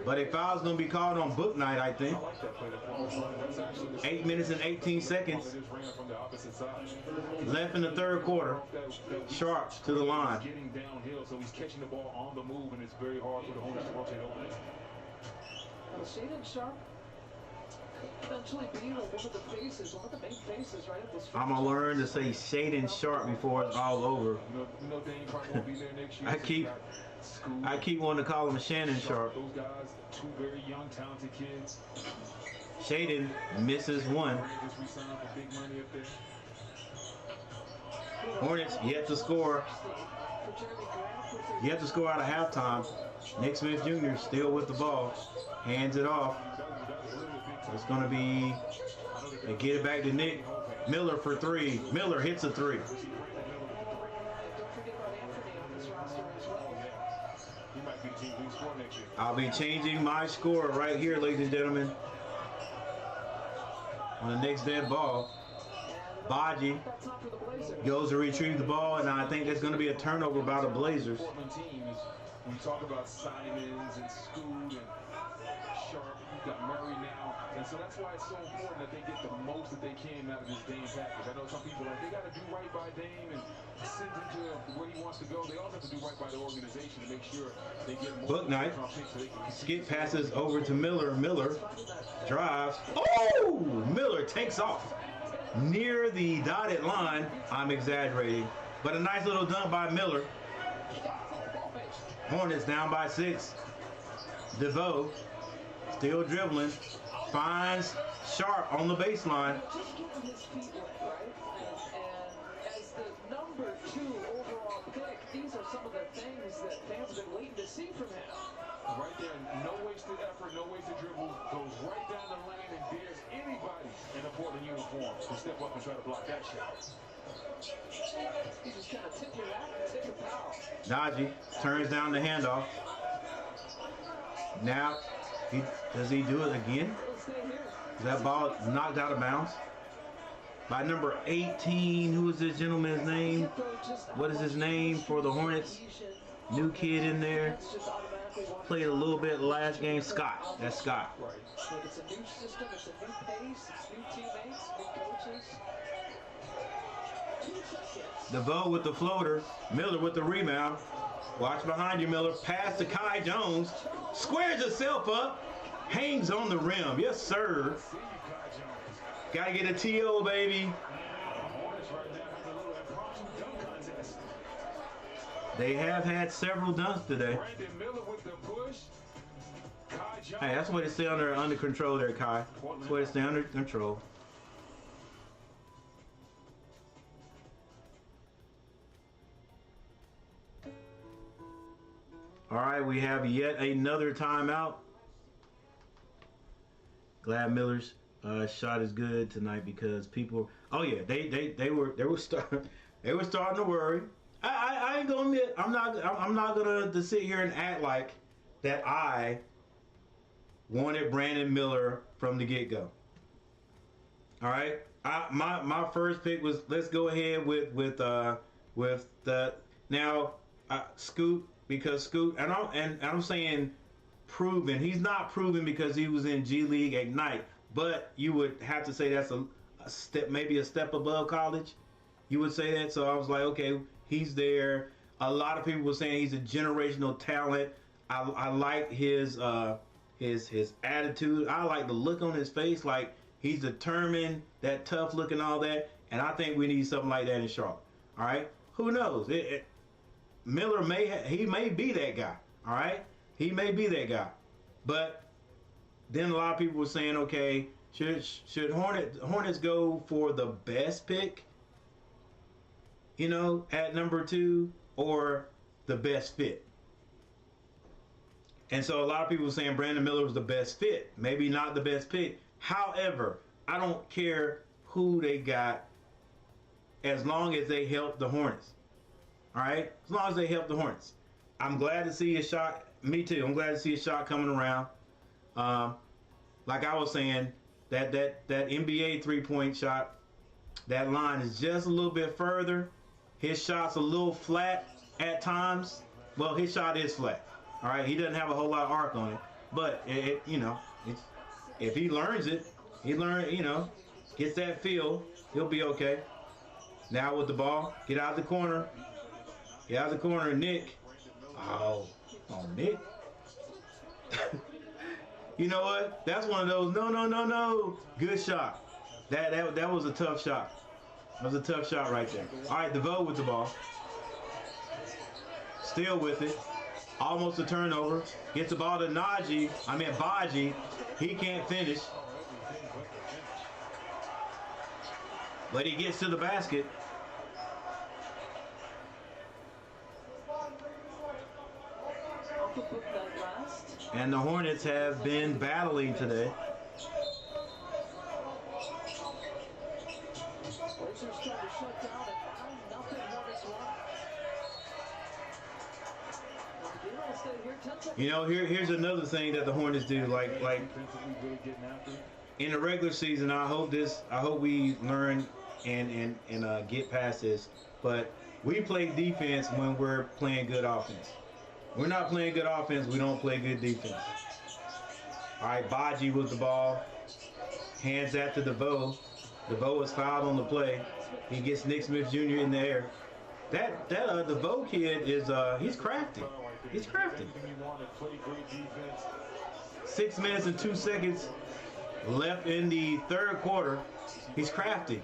But a foul's going to be called on Book Night, I think. 8 minutes and 18 seconds left in the third quarter. Sharp to the line. Getting downhill, so he's catching the ball on the move, and it's very hard for the Hornets to rotate over. Shaden Sharp eventually being one of the faces, one of the main faces right at this. I'm going to learn to say Shaden Sharp before it's all over. You know Dane probably won't be there next year. I keep wanting to call him Shannon Sharp. Those guys, 2 very young, talented kids. Shaden misses one. Just re-signed for big money up there. Hornets yet to score. Yet to score out of halftime. Nick Smith Jr. still with the ball. Hands it off. It's going to be, they get it back to Nick. Miller for 3. Miller hits a 3. I'll be changing my score right here, ladies and gentlemen. On the next dead ball, Baji goes to retrieve the ball, and I think there's going to be a turnover by the Blazers. We talk about Simons and Scoot and Sharp. You've got Murray now. And so that's why it's so important that they get the most that they can out of this Dame package. I know some people are like, they got to do right by Dame and send him to where he wants to go. They also have to do right by the organization to make sure they get more. Book Night. Skip passes over to Miller. Miller drives. Oh! Miller takes off near the dotted line. I'm exaggerating. But a nice little dunk by Miller. Hornets down by 6. DeVoe still dribbling. Finds Sharp on the baseline. Just getting his feet wet, right? And as the number 2 overall pick, these are some of the things that fans have been waiting to see from him. Right there, no wasted effort, no wasted dribble. Goes right down the lane and dares anybody in a Portland uniform to step up and try to block that shot. He just kind of tip your hat and take a foul. Najee turns down the handoff. Now, does he do it again? That ball knocked out of bounds by number 18. Who is this gentleman's name? What is his name for the Hornets? New kid in there. Played a little bit last game. Scott. That's Scott. It's a new system. It's a new pace. It's new teammates, new coaches. 2 seconds. DeVoe with the floater. Miller with the rebound. Watch behind you, Miller. Pass to Kai Jones. Squares himself up. Hangs on the rim. Yes, sir. Got to get a TO, baby. They have had several dunks today. Hey, that's what it stay under control there, Kai. That's what it stay under control. All right, we have yet another timeout. Glad Miller's shot is good tonight because people. Oh yeah, they were starting to worry. I ain't gonna admit I'm not gonna to sit here and act like that I wanted Brandon Miller from the get-go. All right, my first pick was let's go ahead with the now Scoot, because Scoot and I'm saying proven. He's not proven because he was in G League Ignite, but you would have to say that's a step, maybe a step above college. You would say that. So I was like, okay, he's there. A lot of people were saying he's a generational talent. I like his attitude. I like the look on his face. Like he's determined, that tough look and all that. And I think we need something like that in Charlotte. All right. Who knows? Miller may be that guy. All right. He may be that guy. But then a lot of people were saying, okay, should Hornets go for the best pick, you know, at number 2, or the best fit? And so a lot of people were saying Brandon Miller was the best fit. Maybe not the best pick. However, I don't care who they got as long as they help the Hornets. All right? As long as they help the Hornets. I'm glad to see a shot. Me too. I'm glad to see a shot coming around. Like I was saying, that NBA three-point shot, that line is just a little bit further. His shot's a little flat at times. Well, his shot is flat. All right, he doesn't have a whole lot of arc on it, but if he learns it, gets that feel, he'll be okay. Now with the ball, get out of the corner. Get out of the corner, Nick. Oh, Nick. You know what? That's one of those. No. Good shot. That was a tough shot. That was a tough shot right there. All right, DeVoe with the ball. Still with it. Almost a turnover. Gets the ball to Baji. He can't finish. But he gets to the basket. And the Hornets have been battling today. You know, here's another thing that the Hornets do. Like in the regular season, I hope we learn and get past this. But we play defense when we're playing good offense. We're not playing good offense, we don't play good defense. All right, Baji with the ball. Hands that to DeVoe. DeVoe is fouled on the play. He gets Nick Smith Jr. in the air. That DeVoe kid is he's crafty. He's crafty. 6 minutes and 2 seconds left in the third quarter. He's crafty.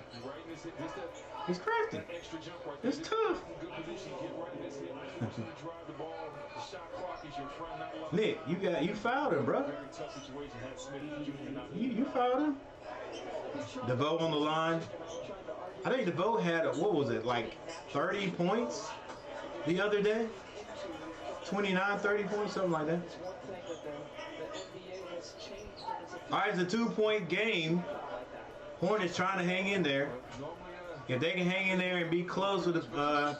He's crafty. It's tough. Nick, you fouled him, bro. You fouled him. DeVoe on the line. I think DeVoe had what was it, like 30 points the other day? 29, 30 points, something like that. All right, it's a 2-point game. Hornets trying to hang in there. If they can hang in there and be close with the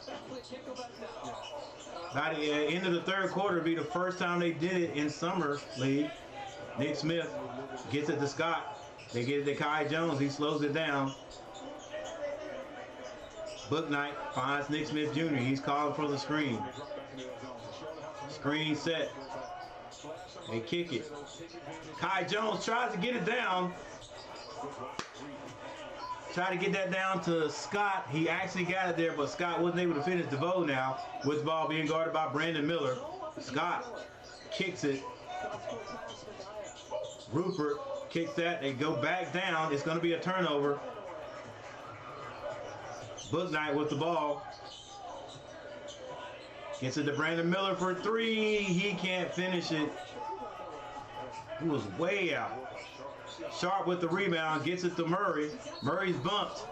by the end of the third quarter, it'll be the first time they did it in summer league. Nick Smith gets it to Scott. They get it to Kai Jones. He slows it down. Booknight finds Nick Smith Jr. He's calling for the screen. Screen set. They kick it. Kai Jones tries to get it down. Try to get that down to Scott. He actually got it there, but Scott wasn't able to finish DeVoe now, with the ball being guarded by Brandon Miller. Scott kicks it. Rupert kicks that. They go back down. It's going to be a turnover. Booknight with the ball. Gets it to Brandon Miller for 3. He can't finish it. He was way out. Sharp with the rebound, gets it to Murray. Murray's bumped.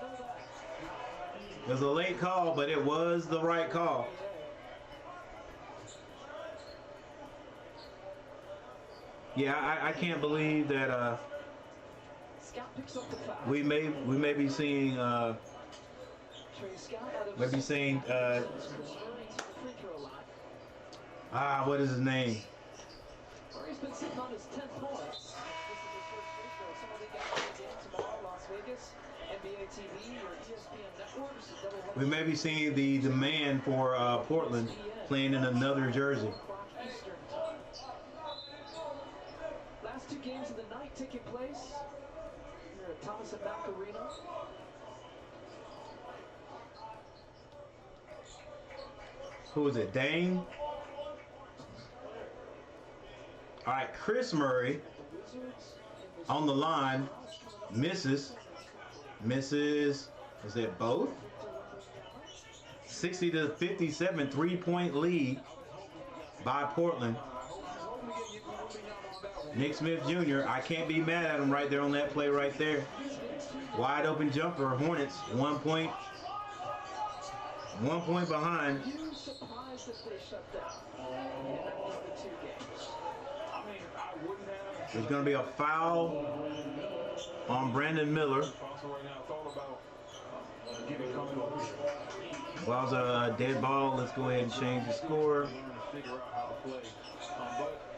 It was a late call, but it was the right call. Yeah, I can't believe that Scott picks up the foul. we may be seeing Trey Scott out of maybe seeing returning to the free throw line. what is his name? Murray's been sitting on his 10th point. This is his first free throw. Some of the guys again tomorrow, Las Vegas, NBA TV, or ESPN networks. We may be seeing the demand for Portland playing in another jersey. Eastern time. Last two games of the night taking place here at Thomas and Mack Arena. Who is it? Dame? All right, Chris Murray on the line. Misses. Is it both? 60-57 3-point lead by Portland. Nick Smith Jr. I can't be mad at him right there on that play right there. Wide open jumper. Hornets 1 point. 1 point behind. There's going to be a foul on Brandon Miller. Ball's a dead ball. Let's go ahead and change the score. But,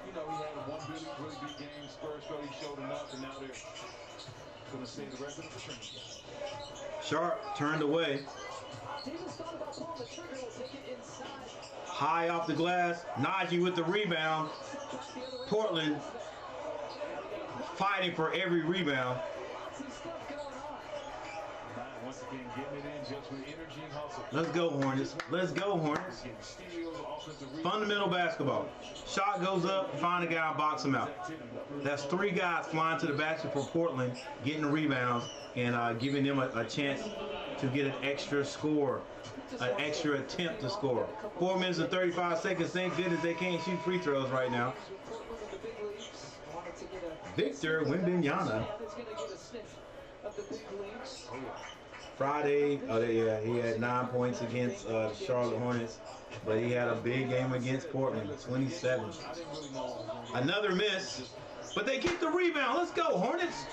you know, he had one really big game. Spurs felt he showed enough, and now they're going to see the rest of the training. Sharp turned away. High off the glass. Najee with the rebound. Portland fighting for every rebound. Once again, getting it in just with energy and hustle. Let's go, Hornets. Let's go, Hornets. Fundamental basketball. Shot goes up, find a guy, box him out. That's 3 guys flying to the basket for Portland, getting rebounds, and giving them a chance to get an extra score, an extra attempt to score. 4 minutes and 35 seconds. Thank goodness they can't shoot free throws right now. Victor Wembanyama. Friday, yeah, he had 9 points against Charlotte Hornets, but he had a big game against Portland, 27. Another miss, but they keep the rebound. Let's go, Hornets.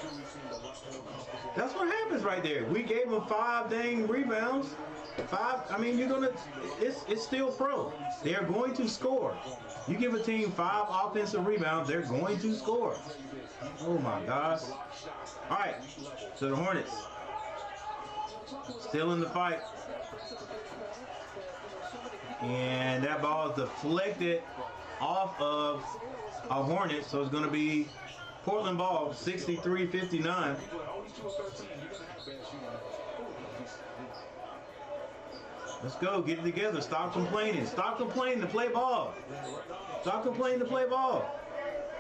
That's what happens right there. We gave them 5 dang rebounds. 5, I mean, you're gonna, it's still pro. They're going to score. You give a team 5 offensive rebounds, they're going to score. Oh my gosh. All right, so the Hornets still in the fight. And that ball is deflected off of a Hornet, so it's going to be Portland ball, 63-59. Let's go, get it together. Stop complaining. Stop complaining to play ball. Stop complaining to play ball.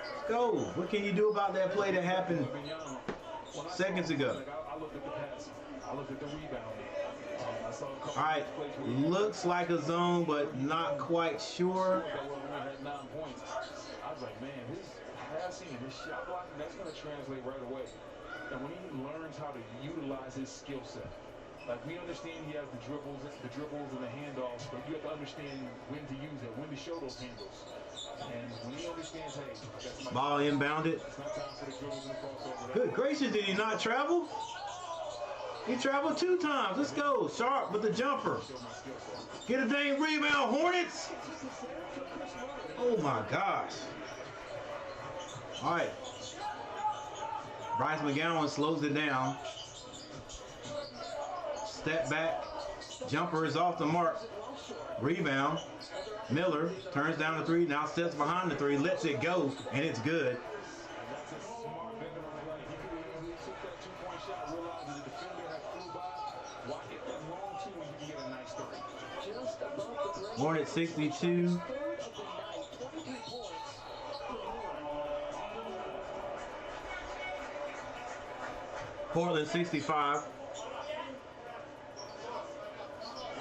Let's go. What can you do about that play that happened seconds ago? All right, looks like a zone, but not quite sure. I was like, man, his passing and his shot blocking, that's going to translate right away. And when he learns how to utilize his skill set, like we understand he has the dribbles and the handoffs, but you have to understand when to use it, when to show those handles. And when he understands, hey, that's my ball inbounded. It's not time for the dribbles and the crossover. Good gracious, did he not travel? He traveled 2 times. Let's go. Sharp with the jumper. Get a dang rebound, Hornets. Oh my gosh. All right. Bryce McGowan slows it down. Step back. Jumper is off the mark. Rebound. Miller turns down the 3. Now steps behind the 3. Lets it go. And it's good. Hornets 62. Portland 65.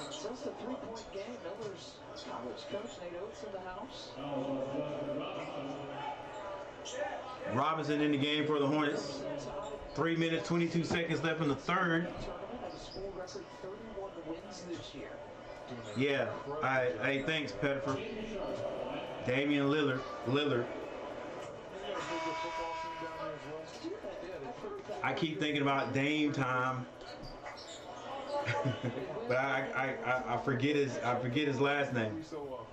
Just a 3-point game. Miller's college coach Nate Oates in the house. Robinson in the game for the Hornets. 3 minutes, 22 seconds left in the third. Yeah, hey, thanks, Pettiford. Damian Lillard. I keep thinking about Dame time, but I forget his last name. So,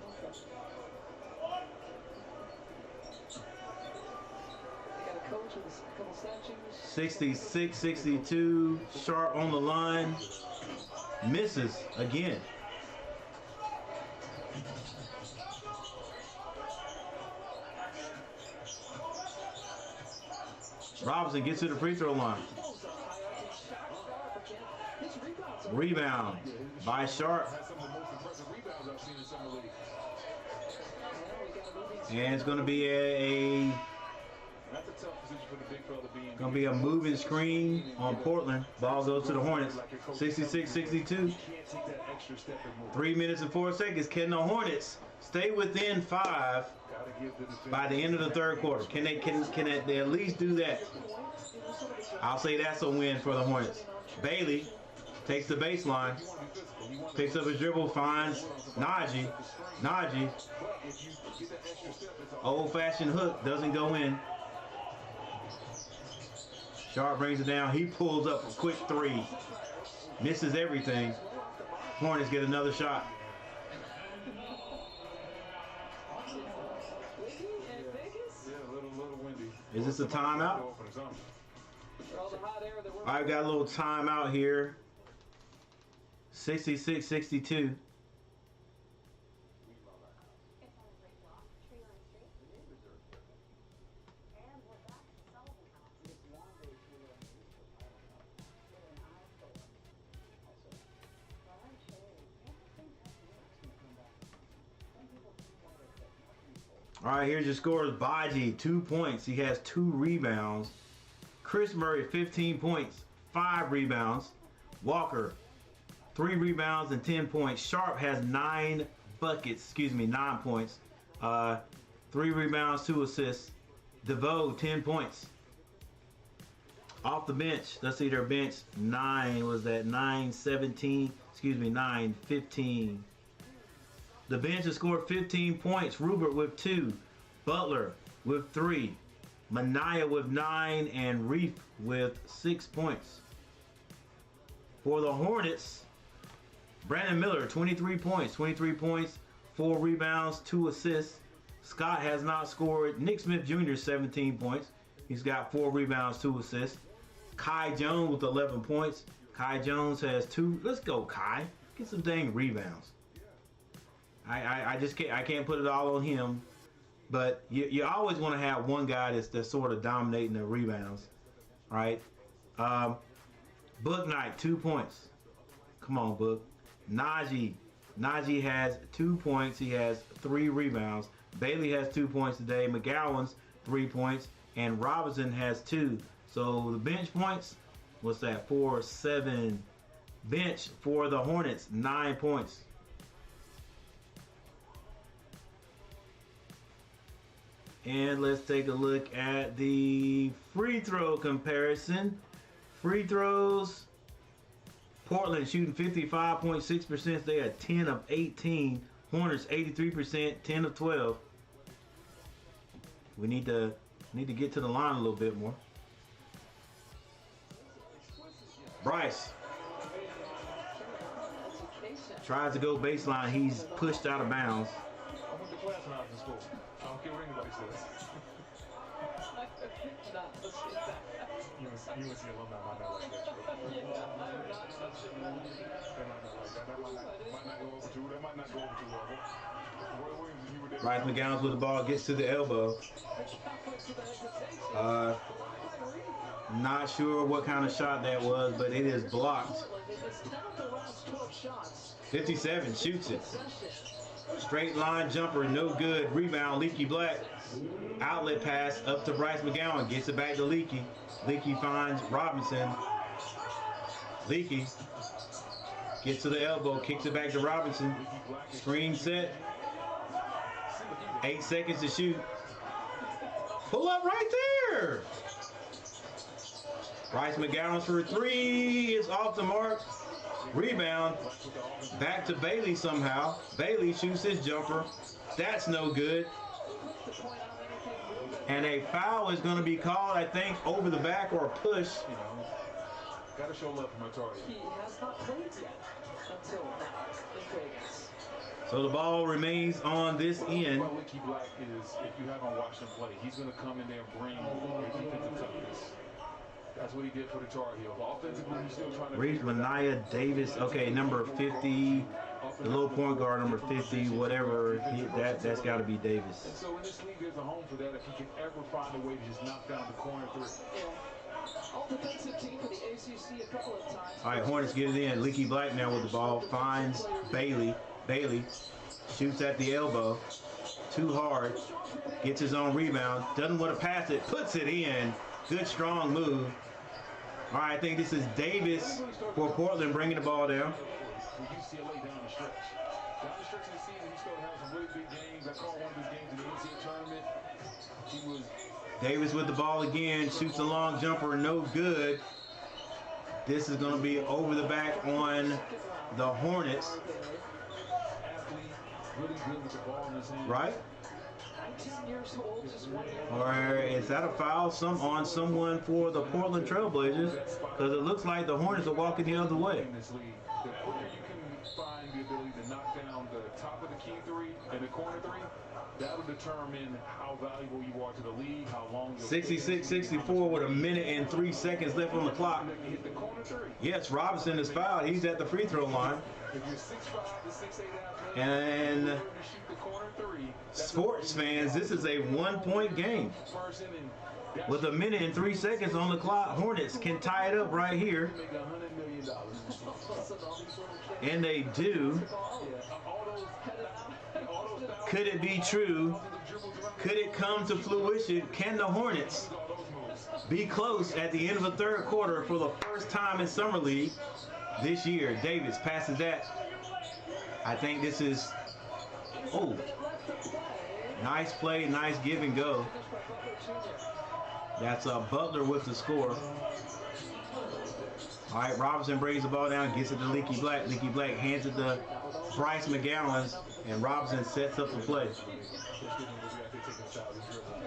66-62, Sharp on the line, misses again. Robinson gets to the free throw line. Rebound by Sharp. And it's going to be a moving screen on Portland. Ball goes to the Hornets. 66-62. 3 minutes and 4 seconds. Can the Hornets stay within 5 by the end of the third quarter? Can they at least do that? I'll say that's a win for the Hornets. Bailey takes the baseline, picks up his dribble, finds Najee. Najee, old-fashioned hook, doesn't go in. Sharp brings it down. He pulls up a quick three. Misses everything. Hornets get another shot. Is this a timeout? I've got a little timeout here. 66-62. All right, here's your scores. Baji, 2 points. He has 2 rebounds. Chris Murray, 15 points, 5 rebounds. Walker, 3 rebounds and 10 points. Sharp has 9 points. 3 rebounds, 2 assists. DeVoe, 10 points. Off the bench, let's see their bench. 9-15. The bench has scored 15 points. Rupert with 2. Butler with 3. Manaya with 9. And Reef with 6 points. For the Hornets, Brandon Miller, 23 points. 4 rebounds, 2 assists. Scott has not scored. Nick Smith Jr., 17 points. He's got 4 rebounds, 2 assists. Kai Jones with 11 points. Kai Jones has 2. Let's go, Kai. Get some dang rebounds. I just can't put it all on him, but you always want to have one guy that's sort of dominating the rebounds, right? Book Knight, 2 points. Come on, Book. Najee has 2 points. He has 3 rebounds. Bailey has 2 points today. McGowan's 3 points, and Robinson has 2. So the bench points, what's that? 4, 7. Bench for the Hornets, 9 points. And let's take a look at the free throw comparison. Free throws, Portland shooting 55.6%. They are 10 of 18. Hornets 83%, 10 of 12. We need to get to the line a little bit more. Bryce tries to go baseline. He's pushed out of bounds. I went to class when I was in school. I don't care what anybody says. UNC alumni might not like that. They might not like that. That might not go over too. That might not go over too well. Roy Williams and you were there. Bryce McGowan with the ball, gets to the elbow. Not sure what kind of shot that was, but it is blocked. 57, shoots it. Straight line jumper, no good. Rebound, Leaky Black. Outlet pass up to Bryce McGowan. Gets it back to Leaky. Leaky finds Robinson. Leaky gets to the elbow, kicks it back to Robinson. Screen set. 8 seconds to shoot. Pull up right there. Bryce McGowan for 3 is off the mark. Rebound. Back to Bailey somehow. Bailey shoots his jumper. That's no good. And a foul is going to be called, I think, over the back or a push. You know, got to show love for Tar He has not played yet until now in Vegas. So the ball remains on this end. What Leaky Black is, if you haven't watched him play, he's going to come in there and bring defensive toughness. That's what he did for the Tar Heels. Offensively, he's still trying to... Reese Mania Davis, okay, number 50, the little point guard, number 50, whatever, that's got to be Davis. And so in this league, there's a home for that if he can ever find a way to just knock down the corner three. All defensive team for the ACC a couple of times. All right, Hornets get it in. Leaky Black now with the ball, finds Bailey. Bailey shoots at the elbow, too hard, gets his own rebound, doesn't want to pass it, puts it in. Good, strong move. All right, I think this is Davis for Portland bringing the ball down. With UCLA down the stretch. Down the stretch of the season, he started having some really big games. I called one of his games in the NCAA tournament. He was... Davis with the ball again, shoots a long jumper, no good. This is going to be over the back on the Hornets. Athlete, really good with the ball in his hand. Right? 19 years old, just 1 year. Or is that a foul on someone for the Portland Trailblazers? Because it looks like the Hornets are walking the other way. In this league, the quicker you can find the ability to knock down the top of the key three and the corner three, that'll determine how valuable you are to the league, how long you'll 66-64 with a minute and 3 seconds left on the clock. hit the corner three. Yes, Robinson is fouled. He's at the free throw line. If you're 6'5" to 6'8" athlete, And you're to shoot the corner three. sports fans, this is a 1-point game. Person and that's With a minute and 3 seconds on the clock, Hornets can tie it up right here. make $100 million. And they do. Could it be true? Could it come to fruition? Can the Hornets be close at the end of the third quarter for the first time in Summer League this year? Davis passes that. I think this is, oh, nice play, nice give and go. That's Butler with the score. All right, Robinson brings the ball down, gets it to Leaky Black. Leaky Black hands it to Bryce McGowan, and Robinson sets up the play.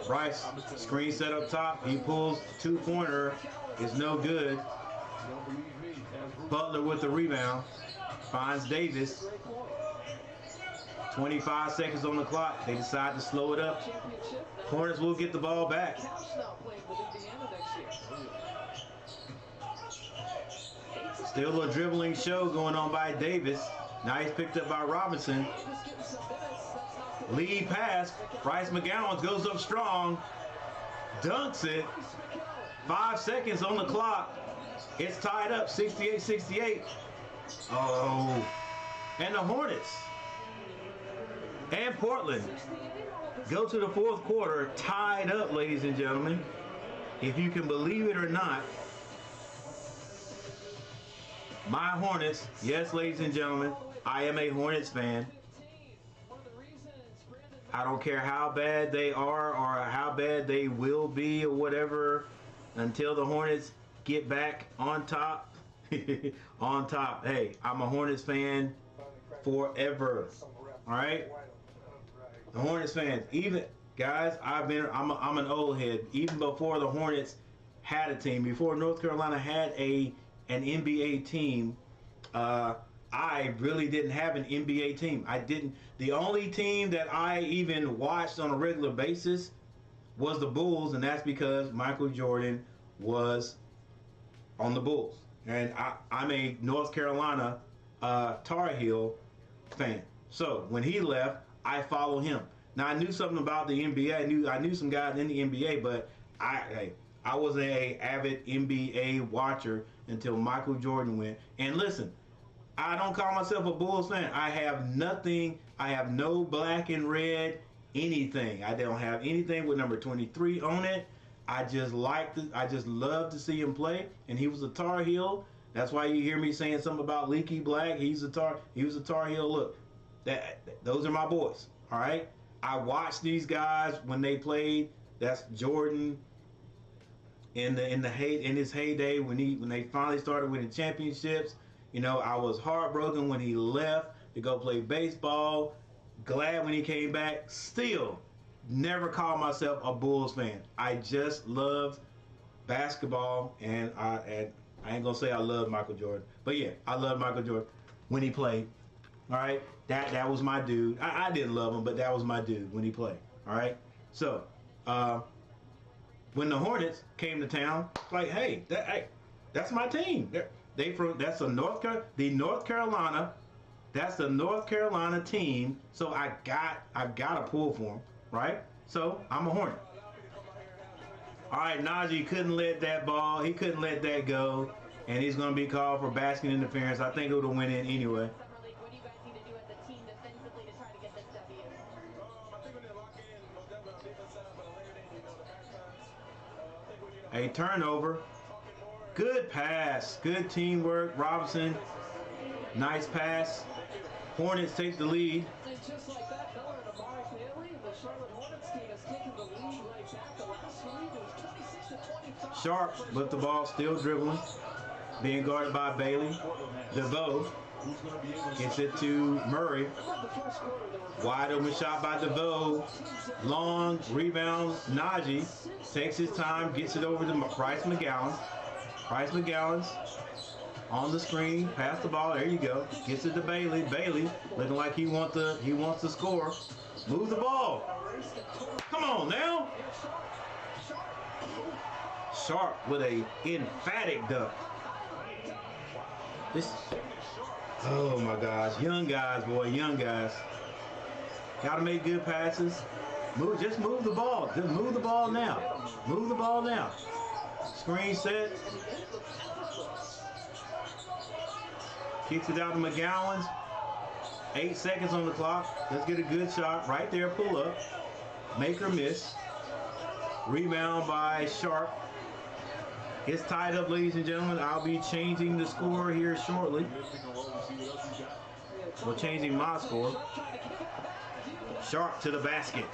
Bryce, screen set up top. He pulls two-pointer. It's no good. Butler with the rebound. Finds Davis. 25 seconds on the clock. They decide to slow it up. Hornets will get the ball back. Still a dribbling show going on by Davis. Nice picked up by Robinson. Lead pass. Bryce McGowan goes up strong. Dunks it. 5 seconds on the clock. It's tied up 68-68. Oh. And the Hornets and Portland go to the fourth quarter tied up, ladies and gentlemen. If you can believe it or not, my Hornets, yes, ladies and gentlemen, I am a Hornets fan. I don't care how bad they are or how bad they will be or whatever until the Hornets get back on top. On top. Hey, I'm a Hornets fan forever. All right? The Hornets fans, even guys, I'm an old head. Even before the Hornets had a team, before North Carolina had an NBA team, I really didn't have an NBA team. I didn't. The only team that I even watched on a regular basis was the Bulls, and that's because Michael Jordan was on the Bulls. And I'm a North Carolina Tar Heel fan. So when he left, I followed him. Now I knew something about the NBA. I knew some guys in the NBA, but I wasn't an avid NBA watcher until Michael Jordan went. And listen, I don't call myself a Bulls fan. I have nothing. I have no black and red anything. I don't have anything with number 23 on it. I just love to see him play, and he was a Tar Heel. That's why you hear me saying something about Leaky Black. He was a Tar Heel. Look, those are my boys. All right. I watched these guys when they played. That's Jordan in his heyday when they finally started winning championships. You know, I was heartbroken when he left to go play baseball. Glad when he came back. Still never called myself a Bulls fan. I just loved basketball, and I ain't gonna say I love Michael Jordan, but yeah, I love Michael Jordan when he played. All right, that was my dude. I didn't love him, but that was my dude when he played. All right, so when the Hornets came to town, like, hey, that's my team. That's the North Carolina. That's the North Carolina team. So I got to pull for them, right? So I'm a Hornet. All right, Najee couldn't let that ball. He couldn't let that go, and he's going to be called for basket interference. I think it would have went in anyway. Summer League, what do you guys need to do as a team defensively to try to get this W? I think we need to lock in, most definitely on defense side, but later in, the pass times. I think we need A turnover. Good pass. Good teamwork. Robinson. Nice pass. Hornets take the lead. And just like that, Miller and Amari Bailey and the Charlotte Hornets team has taken the lead right back. The last lead was 26-25. Sharp with the ball, still dribbling. Being guarded by Bailey. DeVoe gets it to Murray. Wide open shot by DeVoe. Long rebound. Najee takes his time, gets it over to Bryce McGowan. Bryce McGowan's on the screen, pass the ball. There you go. Gets it to Bailey. Bailey looking like he wants to score. Move the ball. Come on now. Sharp with a emphatic dunk. Oh my gosh, young guys, boy, young guys. Gotta make good passes. Just move the ball. Just move the ball now. Move the ball now. Screen set. Kicks it out to McGowan's. 8 seconds on the clock. Let's get a good shot. Right there, pull up. Make or miss. Rebound by Sharp. It's tied up, ladies and gentlemen. I'll be changing the score here shortly. We're changing my score. Sharp to the basket.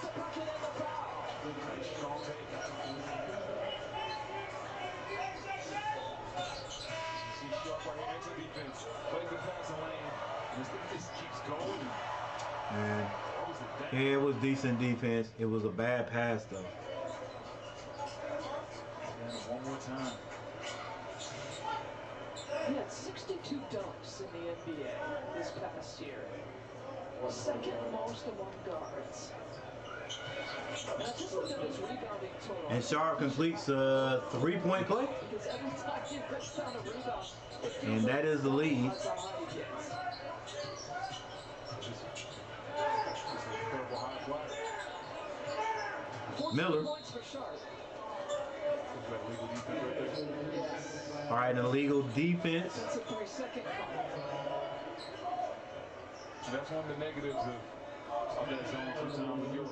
Man, yeah, it was decent defense. It was a bad pass, though. One more time. He had 62 dunks in the NBA this past year. Second most among guards. Now just look at his rebounding total. And Sharp completes a three-point play. Because every time he breaks down a rebound, And that is the lead. Miller. All right, an illegal defense. That's a 3-second call. That's one of the negatives of that zone sometimes. When you're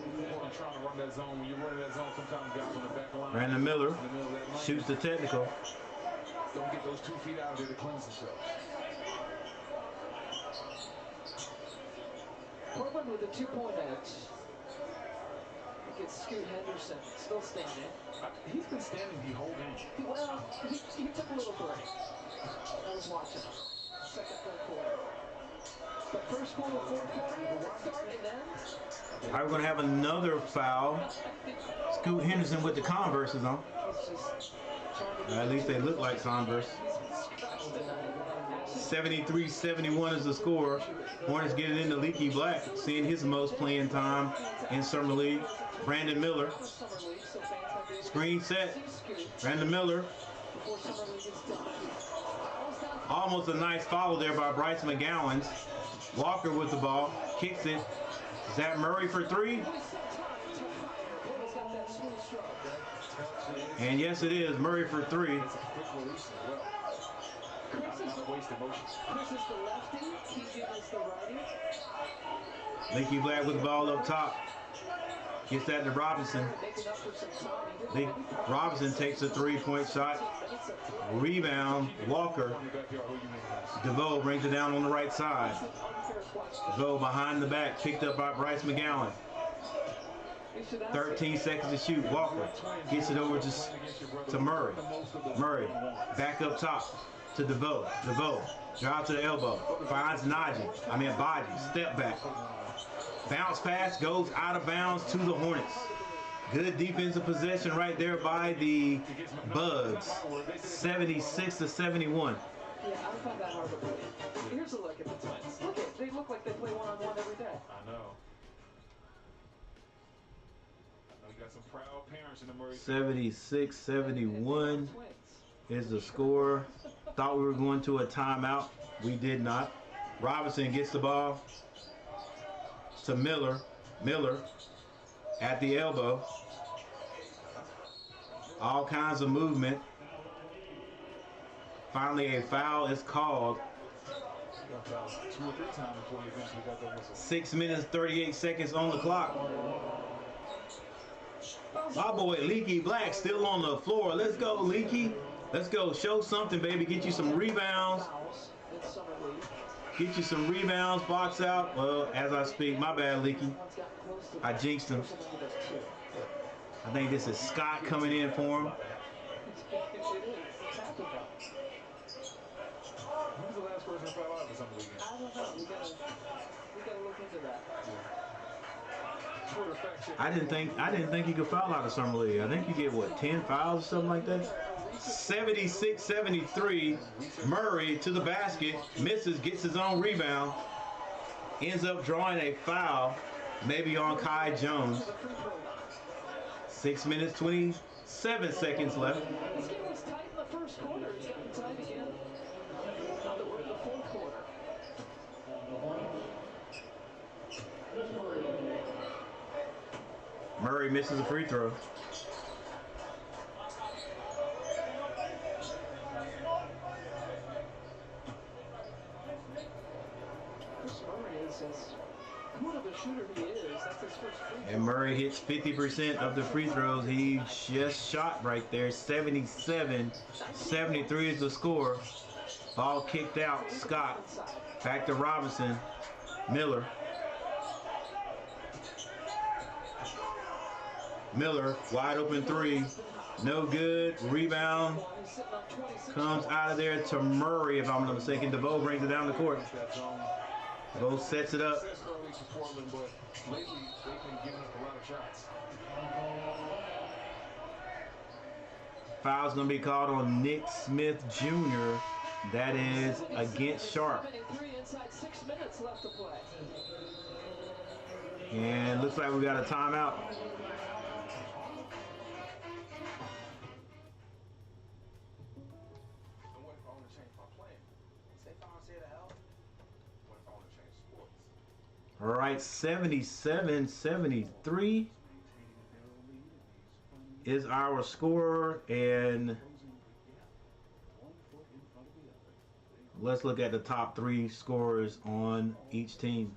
trying to run that zone, when you're running that zone, sometimes guys on the back line. Brandon Miller shoots the technical. Don't get those 2 feet out there to cleanse themselves. Portland with a 2-point edge. Gets Scoot Henderson still standing. He's been standing the whole game. Well, he took a little break. I was watching him. Second, third quarter. But first quarter, fourth quarter, start and end. All right, we're going to have another foul. Scoot Henderson with the Converses on. At least they look like Converse. 73-71 is the score. Hornets getting into Leaky Black, seeing his most playing time in Summer League. Brandon Miller. Screen set. Brandon Miller. Almost a nice foul there by Bryce McGowan. Walker with the ball. Kicks it. Is that Murray for 3? And yes, it is. Murray for 3. Leaky Black with the ball up top. Gets that to Robinson. Robinson takes a 3-point shot. Rebound, Walker. DeVoe brings it down on the right side. DeVoe behind the back, picked up by Bryce McGowan. 13 seconds to shoot. Walker gets it over to Murray. Murray back up top. to DeVoe. DeVoe, drive to the elbow. Finds Baji. Step back. Bounce pass goes out of bounds to the Hornets. Good defensive possession right there by the Bugs. 76-71. Yeah, I find that hard to believe. Here's a look at the Twins. They look like they play one-on-one every day. I know. We got some proud parents in the Murray. 76-71 is the score. Thought we were going to a timeout. We did not. Robinson gets the ball to Miller. Miller at the elbow. All kinds of movement. Finally, a foul is called. 2 or 3 times before he eventually got that whistle. 6 minutes, 38 seconds on the clock. My boy Leaky Black still on the floor. Let's go, Leaky. Let's go. Show something, baby. Get you some rebounds. Get you some rebounds. Box out. Well, as I speak, my bad, Leaky. I jinxed him. I think this is Scott coming in for him. Who's the last person to foul out for something weekend? I don't know. We gotta look into that. Twitter fact check. I didn't think you could foul out of summer league. I think you get what, 10 fouls or something like that. 76-73. Murray to the basket, misses, gets his own rebound, ends up drawing a foul, maybe on Kai Jones. 6 minutes, 27 seconds left. This game was tight in the first quarter. It's gotten tight again. Now that we're in the fourth quarter. Murray misses a free throw. Good of a shooter he is. That's his first free throw. And Murray hits 50% of the free throws he just shot right there. 77-73 is the score. Ball kicked out. Scott. Back to Robinson. Miller. Miller, wide open three. No good. Rebound comes out of there to Murray, if I'm not mistaken. DeVoe brings it down the court. DeVoe sets it up. Foul's going to be called on Nick Smith Jr. That is against Sharp. And looks like we got a timeout. All right, 77-73 is our score, and let's look at the top 3 scorers on each team.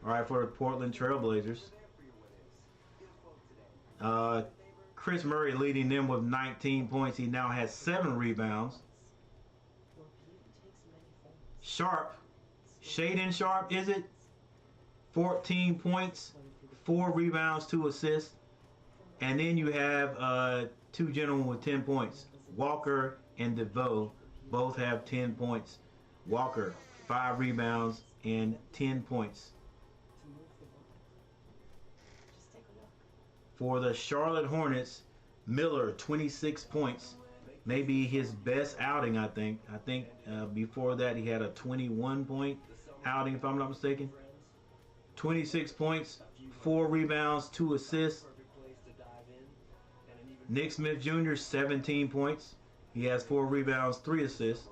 All right, for the Portland Trailblazers, Chris Murray leading them with 19 points. He now has 7 rebounds. Sharp. Shaden Sharp, is it? 14 points, 4 rebounds, 2 assists. And then you have 2 gentlemen with 10 points. Walker and DeVoe both have 10 points. Walker, 5 rebounds and 10 points. For the Charlotte Hornets, Miller, 26 points. Maybe his best outing, I think. Before that he had a 21-point outing, if I'm not mistaken. 26 points, 4 rebounds, 2 assists. Nick Smith Jr., 17 points. He has 4 rebounds, 3 assists.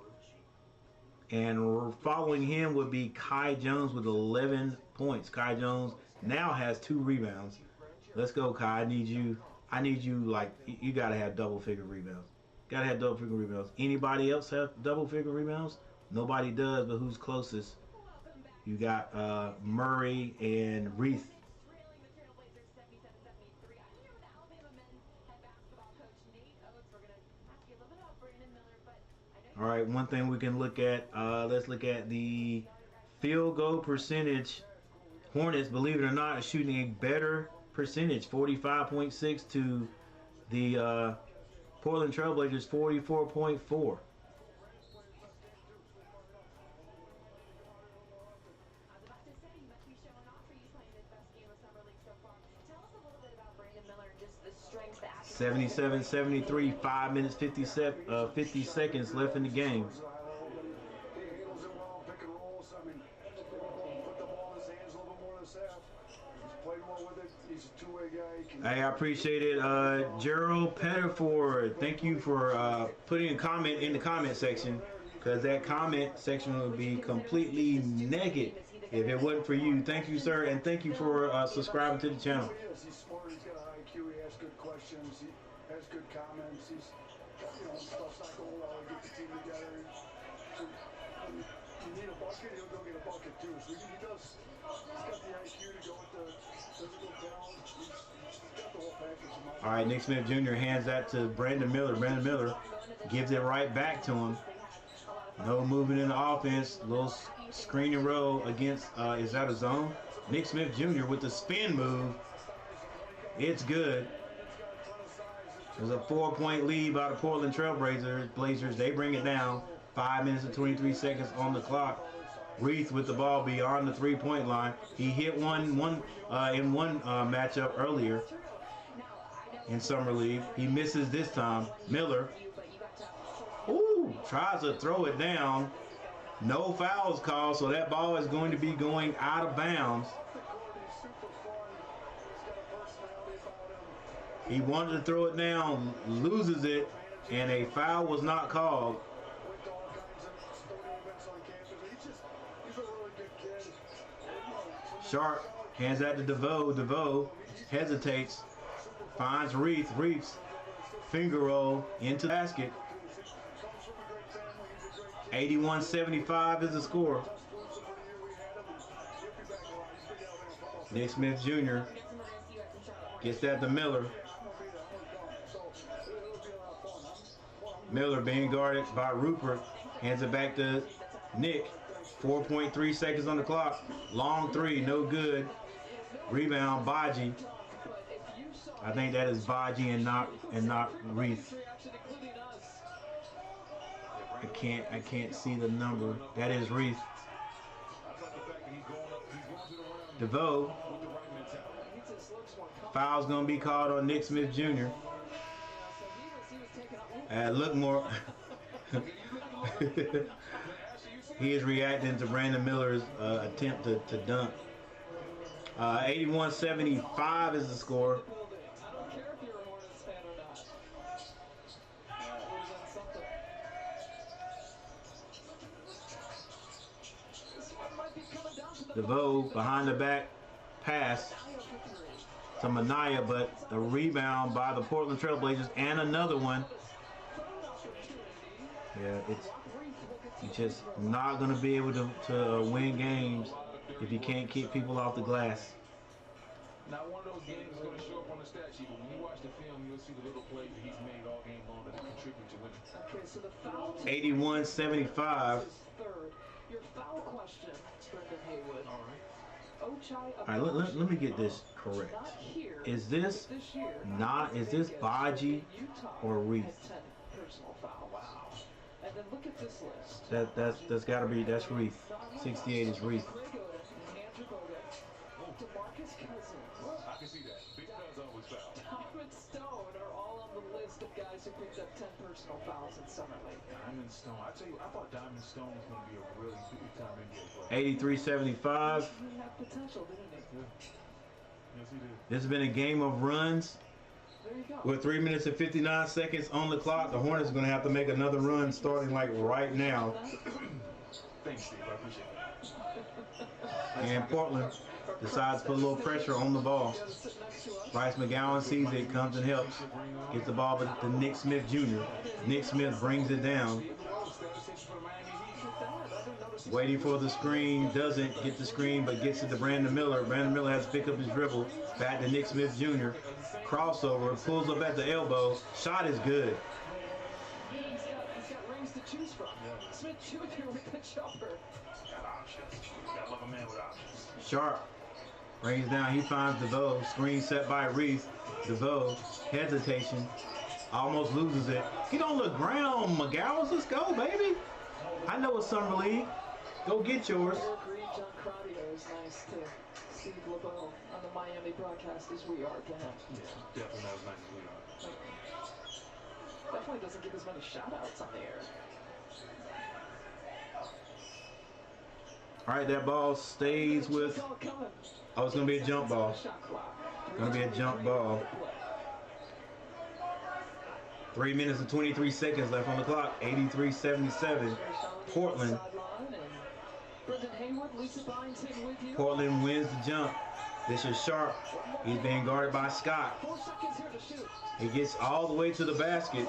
And following him would be Kai Jones with 11 points. Kai Jones now has 2 rebounds. Let's go, Kai. I need you, like, you got to have double-figure rebounds. Gotta have double-figure rebounds. Anybody else have double-figure rebounds? Nobody does, but who's closest? You got Murray and Reith. All right, one thing we can look at, let's look at the field goal percentage. Hornets, believe it or not, is shooting a better percentage, 45.6 to the Portland Trailblazers 44.4. Tell us a little bit about Brandon Miller and just the strength, the 77-73, 5 minutes 50 seconds left in the game. He handles it well, pick and rolls. I mean, put the ball in his hands a little bit more this half. He's played well with it. He's a two-way guy. Hey, I appreciate it. Gerald Pettiford, thank you for putting a comment in the comment section, because that comment section would be completely negative if it wasn't for you. Thank you, sir, and thank you for subscribing to the channel. He's smart. He's got a high IQ. He asks good questions. He has good comments. He's, stuff's not going well. He gets the team together. So when you need a bucket, he'll go get a bucket too. So he does. He's got the IQ to go with the physical talent. He's got the whole package. All right, Nick Smith Jr. hands that to Brandon Miller. Brandon Miller gives it right back to him. No movement in the offense. Little screen and roll against, is that a zone? Nick Smith Jr. with the spin move. It's good. There's a 4-point lead by the Portland Blazers. They bring it down. 5 minutes and 23 seconds on the clock. Reith with the ball beyond the 3-point line. He hit one in one matchup earlier in Summer League. He misses this time. Miller. Ooh, tries to throw it down. No fouls called, so that ball is going to be going out of bounds. He wanted to throw it down, loses it, and a foul was not called. Sharp hands that to DeVoe. DeVoe hesitates, finds Reith. Reith's finger roll into the basket. 81-75 is the score. Nick Smith Jr. gets that to Miller. Miller being guarded by Rupert. Hands it back to Nick. 4.3 seconds on the clock. Long three, no good. Rebound, Baji. I think that is Baji and not Reith. I can't see the number. That is Reith. DeVoe. Foul's gonna be called on Nick Smith Jr. Look more. He is reacting to Brandon Miller's attempt to dunk. 81-75 is the score. DeVoe behind the back pass to Minaya, but the rebound by the Portland Trailblazers and another one. Yeah, you're just not going to be able to win games if you can't keep people off the glass. Now, one of those games is going to show up on the stat sheet, but when you watch the film, you'll see the little plays that he's made all game long that contribute to winning. Okay, so the foul 81-75. Your foul question, Brendan Haywood. All right, let me get this correct. Is this Baji or Reith? And then look at this list. That's got to be, that's Reith. 68 is Reith. I can see that. Big fouls always foul. Diamond Stone are all on the list of guys who picked up 10 personal fouls in Summer League. Diamond Stone. I tell you, I thought Diamond Stone was going to be a really big time NBA player. 83-75. He had potential, didn't he? Yeah. Yes, he did. This has been a game of runs. There you go. With 3 minutes and 59 seconds on the clock, the Hornets are going to have to make another run starting like right now. Thanks, Steve. I appreciate it. And Portland decides to put a little pressure on the ball. Bryce McGowan sees it, comes and helps. Gets the ball to Nick Smith Jr. Nick Smith brings it down. Waiting for the screen, doesn't get the screen, but gets it to Brandon Miller. Brandon Miller has to pick up his dribble. Back to Nick Smith Jr. Crossover, pulls up at the elbow. Shot is good. He's got rings to choose from. Smith Jr. with the jumper. Got options. Got like a man with options. Sharp brings down. He finds DeVoe. Screen set by Reith. DeVoe, hesitation. Almost loses it. Get on the ground, McGowan. Let's go, baby. I know it's Summer League. Go get yours. Green, John Crotty, it was nice to see LeBeau on the Miami broadcast as we are to him. Yeah, definitely not as nice as we are. Definitely doesn't give as many shout-outs on the air. All right, that ball stays with. Oh, it's going to be a jump ball. Going to be a jump ball. 3 minutes and 23 seconds left on the clock. 83-77. Portland. Portland wins the jump. This is Sharp. He's being guarded by Scott. He gets all the way to the basket.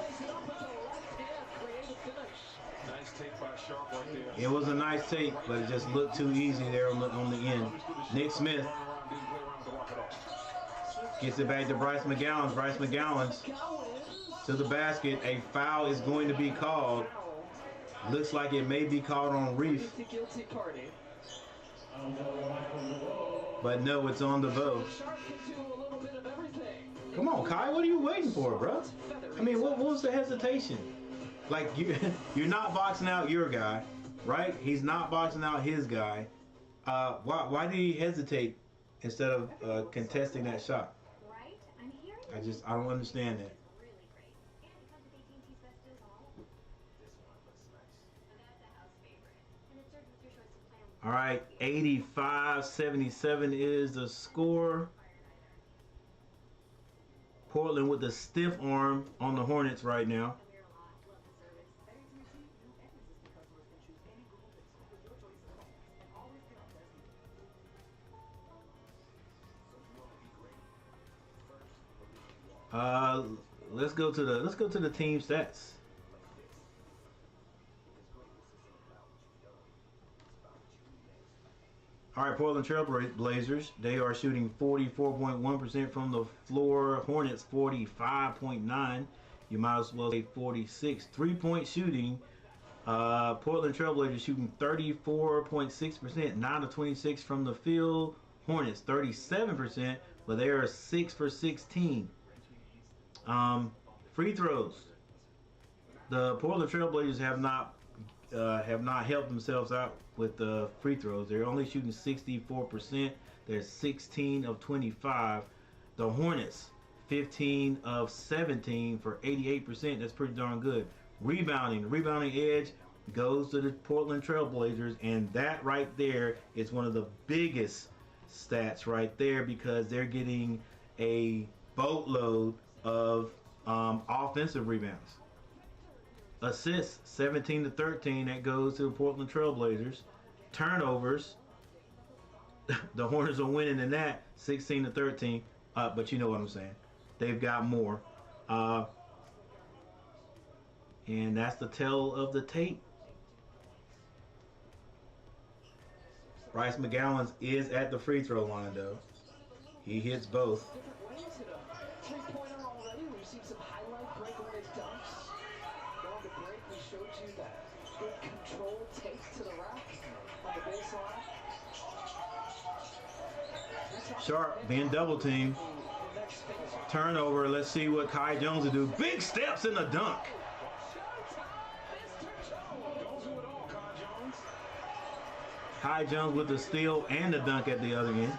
Nice take by Sharp right there. It was a nice take, but it just looked too easy there on the end. Nick Smith gets it back to Bryce McGowan. Bryce McGowan's to the basket. A foul is going to be called. Looks like it may be called on Reef. But no, it's on the vote. Come on, Kai, what are you waiting for, bro? I mean, what was the hesitation? Like, you're not boxing out your guy, right? He's not boxing out his guy. Why did he hesitate instead of contesting that shot? I don't understand that. All right, 85-77 is the score. Portland with the stiff arm on the Hornets right now. Let's go to the team stats. All right, Portland Trail Blazers, they are shooting 44.1% from the floor. Hornets 45.9. You might as well say 46. 3-point shooting. Portland Trail Blazers shooting 34.6%, 9 of 26 from the field. Hornets 37%, but they are 6 for 16. Free throws. The Portland Trail Blazers have not helped themselves out with the free throws. They're only shooting 64%. They're 16 of 25. The Hornets 15 of 17 for 88%. That's pretty darn good. Rebounding. The rebounding edge goes to the Portland Trail Blazers, and that right there is one of the biggest stats right there because they're getting a boatload of offensive rebounds. Assists 17-13, that goes to the Portland Trail Blazers. Turnovers, the Hornets are winning in that 16-13, but you know what I'm saying. They've got more, and that's the tale of the tape. Bryce McGowan is at the free throw line though. He hits both. Sharp being double teamed. Turnover. Let's see what Kai Jones will do. Big steps in the dunk. Kai Jones with the steal and the dunk at the other end.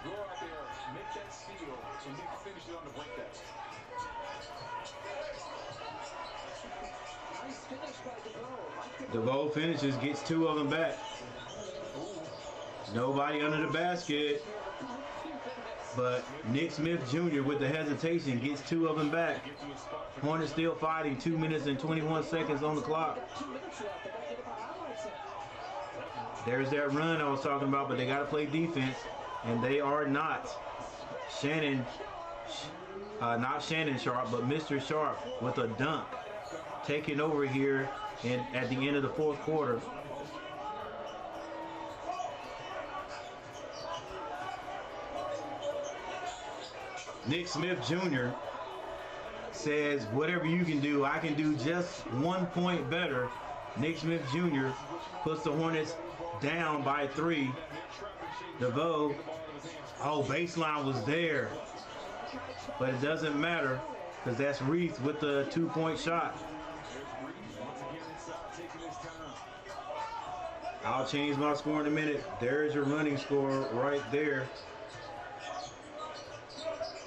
DeVoe finishes, gets 2 of them back. Nobody under the basket. But Nick Smith Jr. with the hesitation gets 2 of them back. Hornets still fighting. 2 minutes and 21 seconds on the clock. There's that run I was talking about, but they got to play defense, and they are not. Shannon, not Shannon Sharp, but Mr. Sharp with a dunk, taking over here at the end of the 4th quarter. Nick Smith Jr. says, whatever you can do, I can do just 1 point better. Nick Smith Jr. puts the Hornets down by 3. DeVoe, baseline was there, but it doesn't matter. because that's Reese with the 2-point shot. I'll change my score in a minute. There's your running score right there.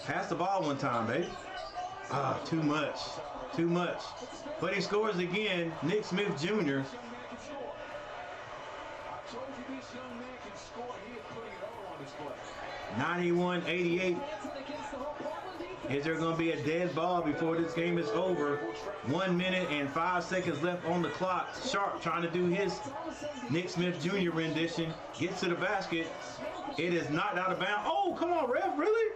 Pass the ball one time, baby. Ah, too much. Too much. But he scores again. Nick Smith Jr. 91-88. Is there going to be a dead ball before this game is over? 1 minute and 5 seconds left on the clock. Sharp trying to do his Nick Smith Jr. rendition. Gets to the basket. It is knocked out of bounds. Oh, come on, ref, really?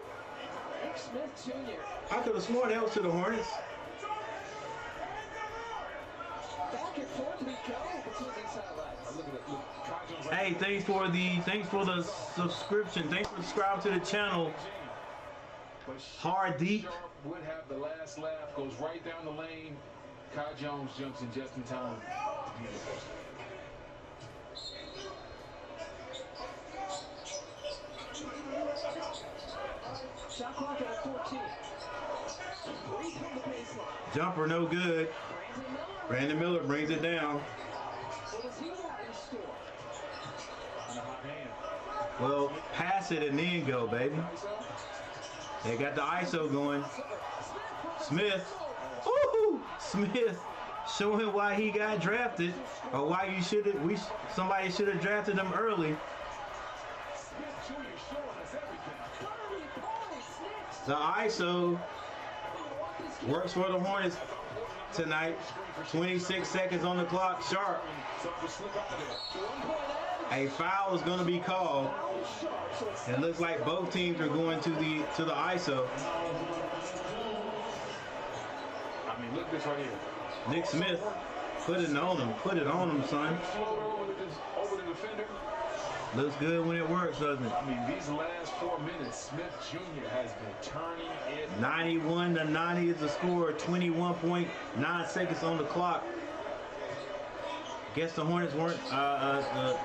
Nick Smith Jr. I could have sworn that was to the Hornets. Back and forth we go between these highlights. Hey, thanks for the subscription. Thanks for subscribing to the channel. Hard deep. Would have the last laugh, goes right down the lane. Kai Jones jumps in just in time. Shot clock at 14. Three from the baseline. Jumper no good. Brandon Miller brings it down. What does he have in store? On a hot hand. Well, pass it and then go, baby. They got the ISO going. Smith. Woohoo! Smith showing why he got drafted, or why you should have. Somebody should have drafted him early. The ISO works for the Hornets tonight. 26 seconds on the clock. Sharp. A foul is going to be called. It looks like both teams are going to the ISO. I mean, look at this right here. Nick Smith, put it on him. Put it on him, son. Over the defender. Looks good when it works, doesn't it? I mean, these last 4 minutes, Smith Jr. has been turning it. 91-90 is the score. 21.9 seconds on the clock. Guess the Hornets weren't, the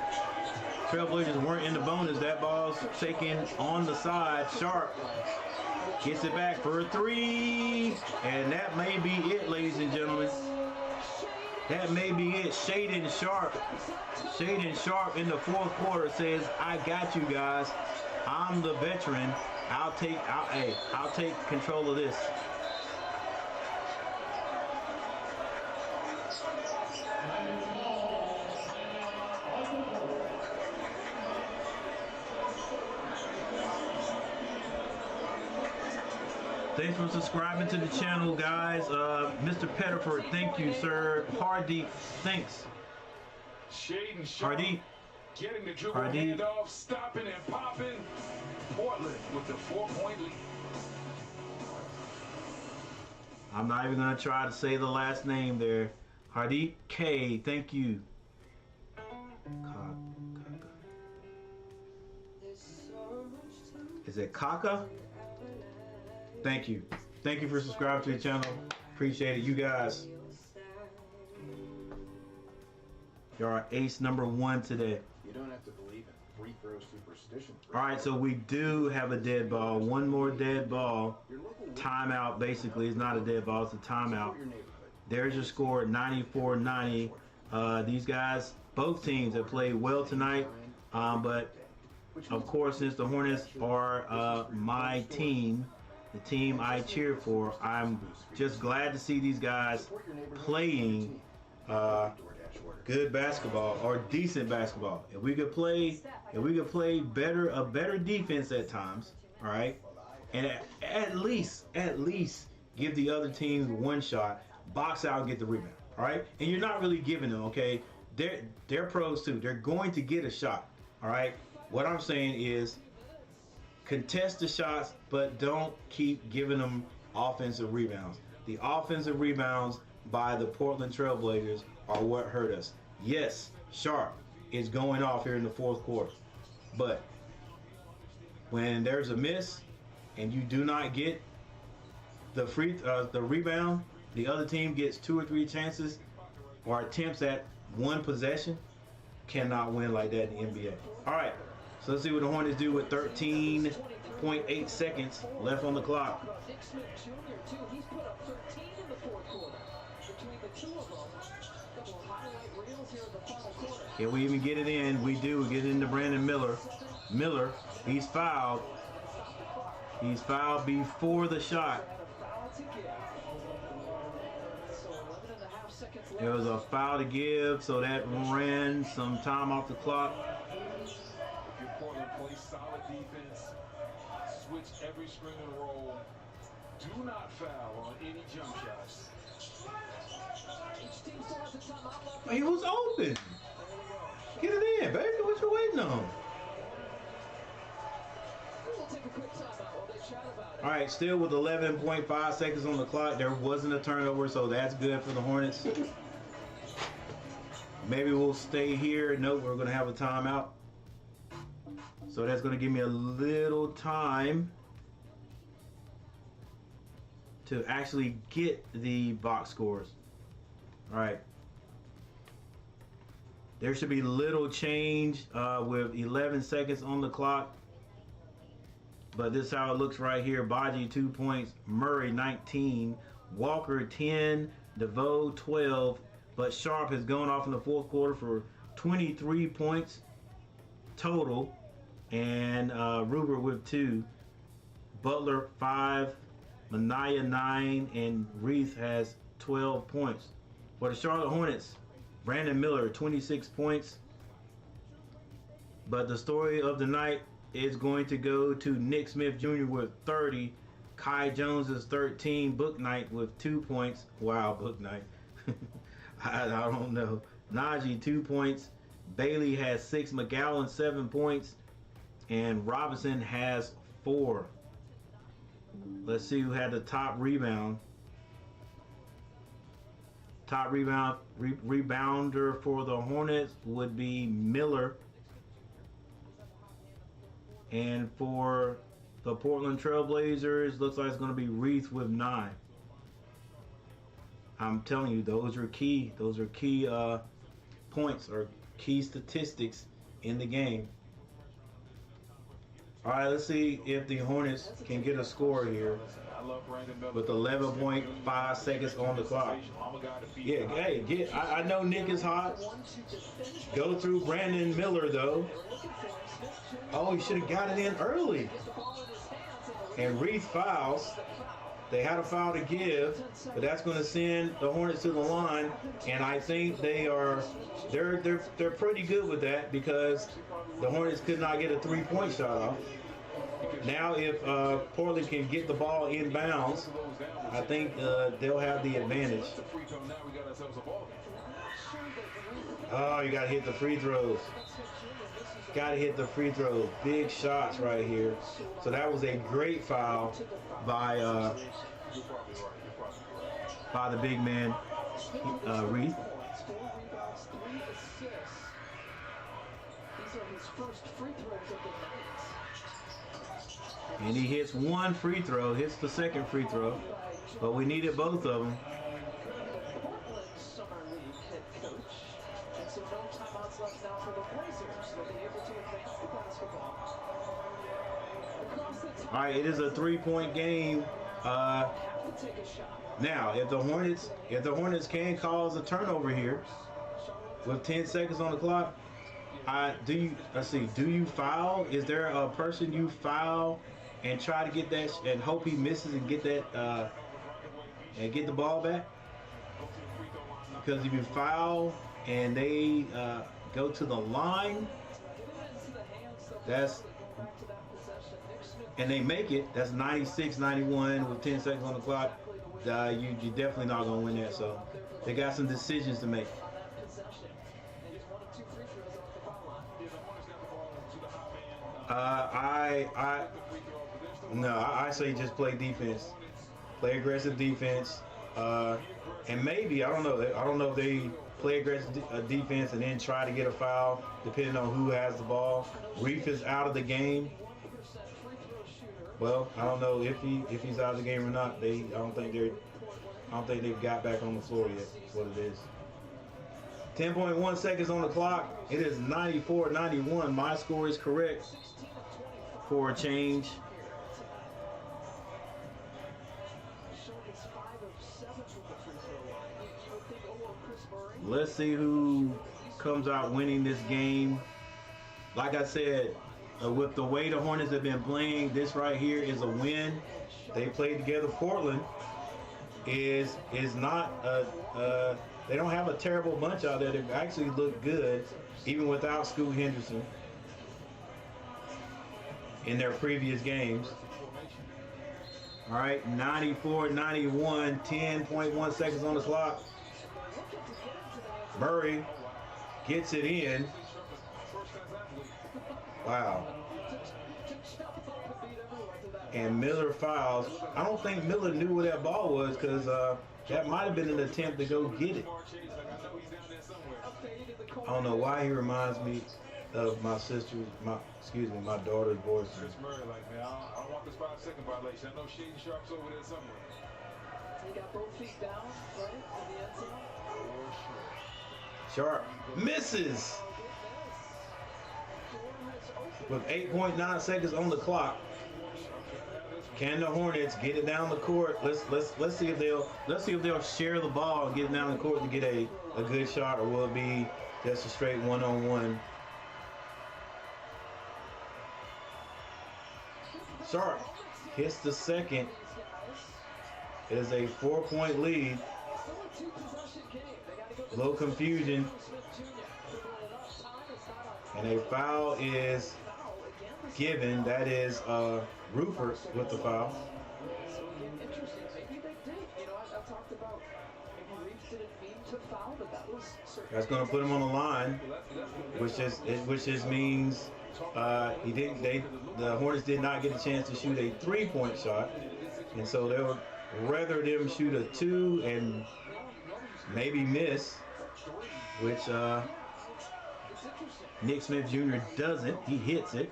Trailblazers weren't in the bonus. That ball's taken on the side. Sharp gets it back for a three. And that may be it, ladies and gentlemen. That may be it. Shaden Sharp in the fourth quarter says, I got you guys. I'm the veteran. I'll take control of this. Thanks for subscribing to the channel, guys. Mr. Pettiford, thank you, sir. Hardeep, thanks. Shaden Sharp Hardeep. getting the dribble handoff, stopping and popping. Portland with the 4-point lead. I'm not even going to try to say the last name there. Hardeep K, thank you. Is it Kaka? Thank you. Thank you for subscribing to the channel. Appreciate it, you guys. You're our ace number 1 today. You don't have to believe in free throw superstition. All right, so we do have a dead ball. One more dead ball. Timeout, basically. It's not a dead ball, it's a timeout. There's your score, 94-90. These guys, both teams have played well tonight. But, of course, since the Hornets are my team, the team I cheer for, I'm just glad to see these guys playing good basketball or decent basketball. If we could play a better defense at times, all right, and at least give the other teams one shot, box out, get the rebound, all right. And you're not really giving them, okay. They're pros too. They're going to get a shot, all right. What I'm saying is, contest the shots, but don't keep giving them offensive rebounds. The offensive rebounds by the Portland Trailblazers are what hurt us. Yes, Sharp is going off here in the fourth quarter, but when there's a miss and you do not get the rebound, the other team gets 2 or 3 chances or attempts at one possession, cannot win like that in the NBA. All right. So let's see what the Hornets do with 13 6.8 seconds left on the clock. Nick Smith Jr. too. He's put up 13 in the fourth quarter. Between the two of them, a couple of highlight reels here in the final quarter. Can we even get it in? We do. Get it into Brandon Miller. Miller, he's fouled. He's fouled before the shot. There was a foul to give, so that ran some time off the clock. If you're Portland, play solid defense, switch every screen and roll. Do not foul on any jump shots. He was open. Get it in, baby. What you waiting on? All right, still with 11.5 seconds on the clock. There wasn't a turnover, so that's good for the Hornets. Maybe we'll stay here. Nope, we're going to have a timeout. So that's going to give me a little time to actually get the box scores. All right. There should be little change with 11 seconds on the clock. But this is how it looks right here. Baji 2 points, Murray 19, Walker 10, DeVoe 12. But Sharp has gone off in the fourth quarter for 23 points total. And Ruber with 2. Butler 5, Manaya 9, and Reith has 12 points. For the Charlotte Hornets, Brandon Miller 26 points. But the story of the night is going to go to Nick Smith Jr. with 30. Kai Jones is 13. Book Knight with 2 points. Wow, Book Knight. I don't know. Najee 2 points. Bailey has 6. McGowan 7 points. And Robinson has 4. Let's see who had the top rebound. Top rebounder for the Hornets would be Miller. And for the Portland Trail Blazers, looks like it's going to be Reith with 9. I'm telling you, those are key. Those are key points or key statistics in the game. All right, let's see if the Hornets can get a score here with 11.5 seconds on the clock. Yeah, hey, I know Nick is hot. Go through Brandon Miller, though. Oh, he should have got it in early. And Reith fouls. They had a foul to give, but that's going to send the Hornets to the line. And I think they're pretty good with that because the Hornets could not get a three-point shot off. Now, if Portland can get the ball inbounds, I think they'll have the advantage. Oh, you got to hit the free throws. Got to hit the free throws. Big shots right here. So that was a great foul by the big man, Reith. And he hits one free throw, hits the second free throw, but we needed both of them. All right, it is a three-point game. Now, if the Hornets can cause a turnover here with 10 seconds on the clock, do you foul? Is there a person you foul and try to get that and hope he misses and get that and get the ball back? Because if you foul and they go to the line, and they make it, that's 96-91 with 10 seconds on the clock. You're definitely not going to win that. So they got some decisions to make. I say just play defense, play aggressive defense, and maybe I don't know if they play aggressive defense and then try to get a foul depending on who has the ball. Reith is out of the game. Well, I don't know if he's out of the game or not. I don't think they've got back on the floor yet. That's what it is. 10.1 seconds on the clock. It is 94-91. My score is correct for a change. Let's see who comes out winning this game. Like I said, with the way the Hornets have been playing, this right here is a win. They played together. Portland is not they don't have a terrible bunch out there. They actually look good, even without Scoot Henderson in their previous games. All right, 94-91, 10.1 seconds on the clock. Murray gets it in. Wow. And Miller fouls. I don't think Miller knew where that ball was, because that might have been an attempt to go get it. I don't know why he reminds me of my sister's, my daughter's voice. Chris Murray, like, man, I don't want this 5-second violation. I know Shane Sharp's over there somewhere. He got both feet down, right, in the end zone. Sharp misses with 8.9 seconds on the clock. Can the Hornets get it down the court? Let's see if they'll share the ball and get it down the court to get a good shot, or will it be just a straight one-on-one? Sharp hits the second. It is a 4-point lead. A little confusion. And a foul is given. That is Rupert with the foul. That's going to put him on the line, which just means the Hornets did not get a chance to shoot a 3-point shot, and so they would rather them shoot a 2 and maybe miss, which Nick Smith Jr. doesn't. He hits it.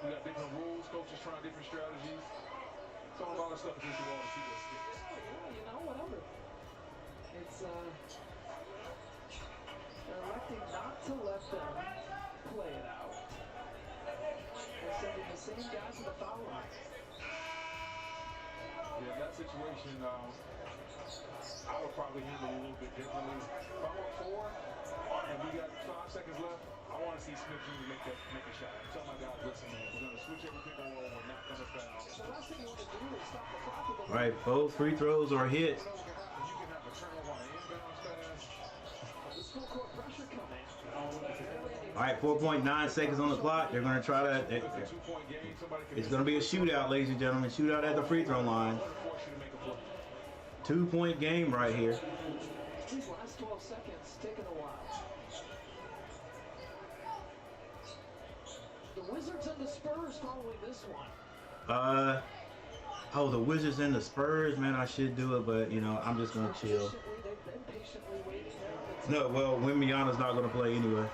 We got different rules, coaches trying different strategies. So a lot of stuff that you want to see what sticks. You know, whatever. It's they're electing not to let them play it out. They're sending the same guys to the foul line. Yeah, that situation, I would probably handle it a little bit differently. If I'm up 4 and we got 5 seconds left, I want to see Smith Jr. make a shot. I tell my guys, listen, man, we're going to switch every pick and roll. We're not going to foul. The last thing you want to do is stop the clock. All right, both free throws are hit. You can have a turnover on an inbounds pass. This full court pressure coming. All right, 4.9 seconds on the clock. They're going to try to. It's going to be a shootout, ladies and gentlemen. Shootout at the free throw line. 2-point game right here. These last 12 seconds taking a while. The Wizards and the Spurs following this one. Oh, the Wizards and the Spurs, man. I should do it, but you know, I'm just gonna chill. They've been patiently waiting there. No, well, Wembanyama's not gonna play anyway.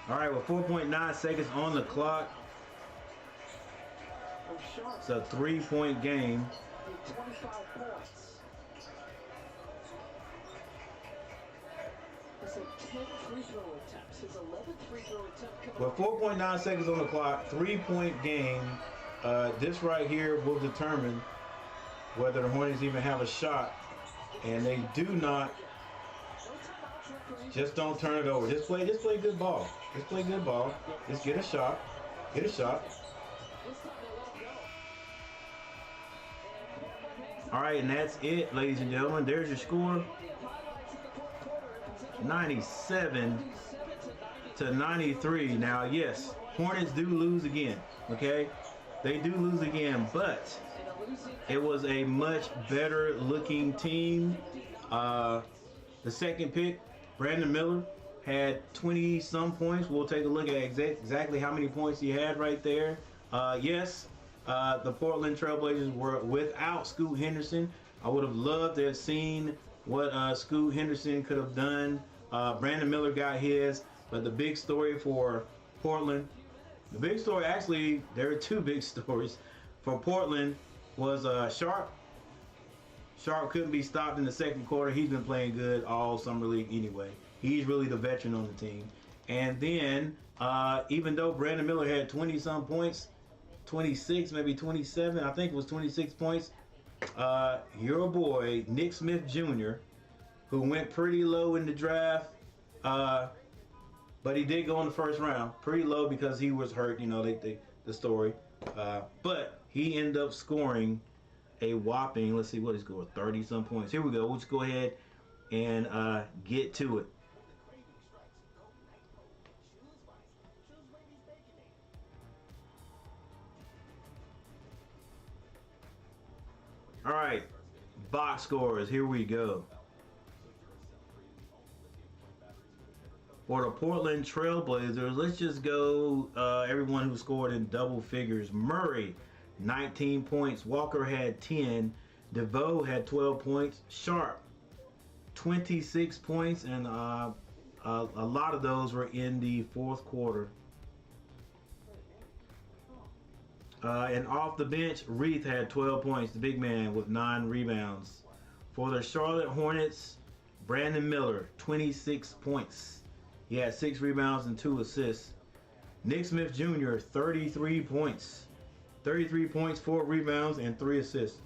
All right, with 4.9 seconds on the clock, it's a 3-point game. 25 points. It's a 10 free throw attempts. His 11th free throw attempt coming With 4.9 seconds on the clock, 3-point game. This right here will determine whether the Hornets even have a shot, and they do not. Just don't turn it over. Just play good ball. Just play good ball. Just get a shot. Get a shot. All right, and that's it, ladies and gentlemen. There's your score. 97-93. Now, yes, Hornets do lose again, okay? They do lose again, but it was a much better looking team. The second pick, Brandon Miller, had 20-some points. We'll take a look at exactly how many points he had right there. Yes, the Portland Trailblazers were without Scoot Henderson. I would have loved to have seen what Scoot Henderson could have done. Brandon Miller got his, but the big story for Portland, the big story, actually, there are two big stories for Portland, was Sharp. Sharp couldn't be stopped in the second quarter. He's been playing good all summer league anyway. He's really the veteran on the team. And then, even though Brandon Miller had 20-some points, 26, maybe 27, I think it was 26 points, your boy Nick Smith Jr., who went pretty low in the draft, but he did go in the first round, pretty low because he was hurt. You know, the story, but he ended up scoring a whopping, let's see what he scored, 30 some points. Here we go. We'll just go ahead and get to it. All right, box scores. Here we go. For the Portland Trail Blazers, let's just go everyone who scored in double figures. Murray, 19 points. Walker had 10. DeVoe had 12 points. Sharp, 26 points, and a lot of those were in the fourth quarter. And off the bench, Reith had 12 points, the big man, with 9 rebounds. For the Charlotte Hornets, Brandon Miller, 26 points. He had 6 rebounds and 2 assists. Nick Smith Jr., 33 points. 33 points, 4 rebounds, and 3 assists.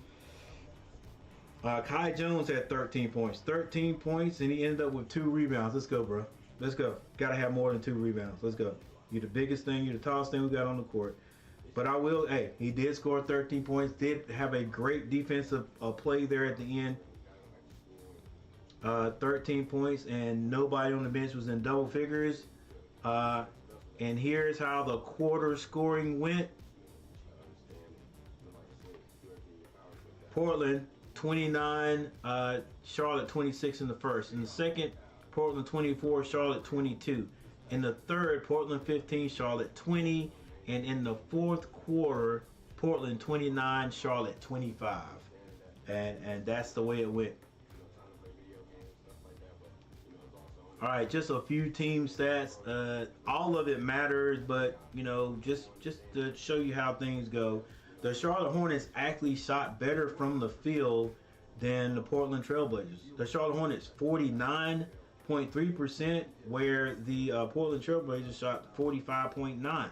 Kai Jones had 13 points. 13 points, and he ended up with 2 rebounds. Let's go, bro. Let's go. Got to have more than 2 rebounds. Let's go. You're the biggest thing. You're the tallest thing we got on the court. But I will, hey, he did score 13 points. Did have a great defensive play there at the end. 13 points, and nobody on the bench was in double figures. And here's how the quarter scoring went. Portland 29, Charlotte 26 in the first. In the second, Portland 24, Charlotte 22. In the third, Portland 15, Charlotte 20. And in the fourth quarter, Portland 29, Charlotte 25. And that's the way it went. All right, just a few team stats. All of it matters, but you know, just to show you how things go. The Charlotte Hornets actually shot better from the field than the Portland Trailblazers. The Charlotte Hornets 49.3%, where the Portland Trailblazers shot 45.9%.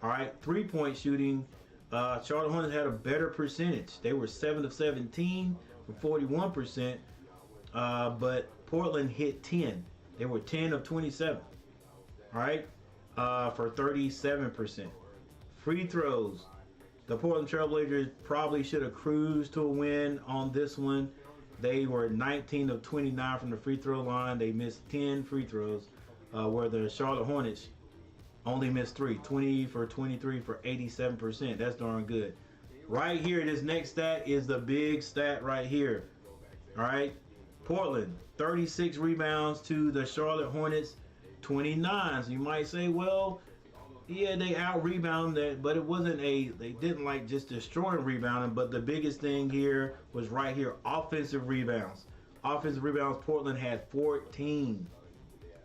All right, 3-point shooting. Charlotte Hornets had a better percentage. They were 7 of 17 for 41%, but Portland hit 10. They were 10 of 27. All right, for 37%. Free throws. The Portland Trailblazers probably should have cruised to a win on this one. They were 19 of 29 from the free throw line. They missed 10 free throws, where the Charlotte Hornets only missed 3. 20 for 23 for 87%. That's darn good. Right here, this next stat is the big stat right here. All right, Portland 36 rebounds to the Charlotte Hornets 29. So you might say, well, yeah, they out rebounded, but it wasn't they didn't like just destroying rebounding, but the biggest thing here was right here, offensive rebounds. Offensive rebounds, Portland had 14.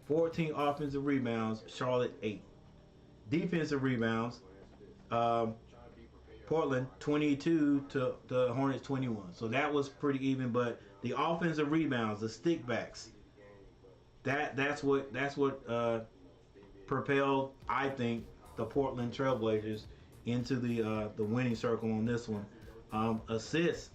14 offensive rebounds, Charlotte 8. Defensive rebounds, Portland 22 to the Hornets 21. So that was pretty even, but the offensive rebounds, the stickbacks, that's what propelled, I think, the Portland Trailblazers into the winning circle on this one. Assists,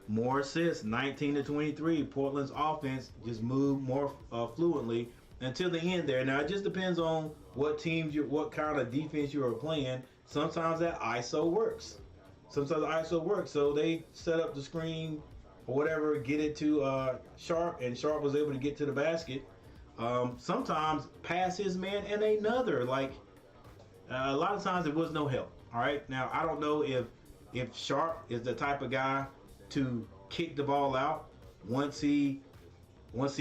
more assists, 19 to 23. Portland's offense just moved more fluently until the end there. Now it just depends on what teams what kind of defense you are playing. Sometimes that ISO works. Sometimes the ISO works. So they set up the screen or whatever, get it to Sharp, and Sharp was able to get to the basket. Sometimes pass his man and another. Like a lot of times it was no help. All right. Now I don't know if Sharp is the type of guy to kick the ball out once he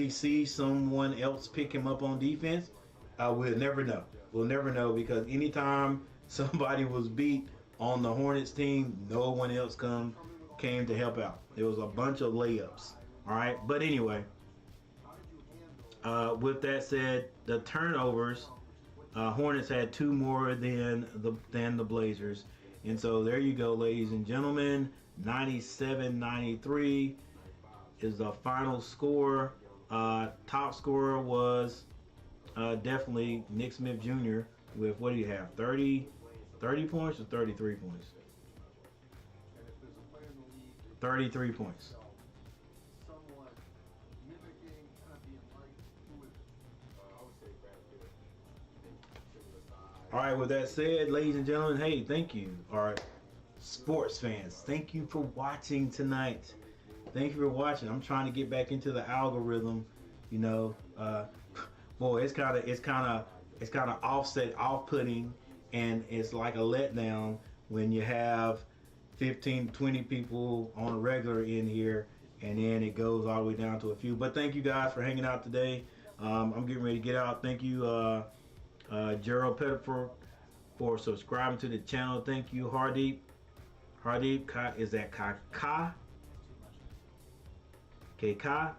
sees someone else pick him up on defense. We'll never know. We'll never know, because anytime somebody was beat on the Hornets team, no one else came to help out. There was a bunch of layups. All right. But anyway, with that said, the turnovers, Hornets had 2 more than the Blazers. And so there you go, ladies and gentlemen. 97-93 is the final score. Top scorer was definitely Nick Smith Jr. with, what do you have, 30 points or 33 points? 33 points. Somewhat mimicking, kind of being like, who is it? I would say Brad Pitt. Similar size. All right, with that said, ladies and gentlemen, hey, thank you. All right, sports fans, thank you for watching tonight. Thank you for watching. I'm trying to get back into the algorithm. You know, boy, it's kind of off-putting, and it's like a letdown when you have 15, 20 people on a regular in here, and then it goes all the way down to a few. But thank you guys for hanging out today. I'm getting ready to get out. Thank you, Gerald Pettiford, for subscribing to the channel. Thank you, Hardeep. Is that Ka? KK?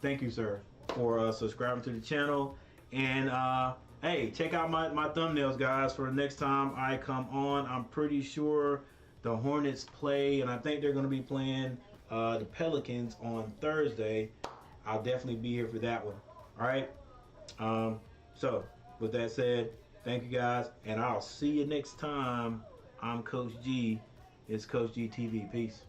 Thank you, sir, for subscribing to the channel. And hey, check out my thumbnails, guys, for the next time I come on. I'm pretty sure the Hornets play, and I think they're going to be playing the Pelicans on Thursday. I'll definitely be here for that one. All right. So with that said, thank you guys, and I'll see you next time. I'm Coach G. It's Coach G TV. Peace.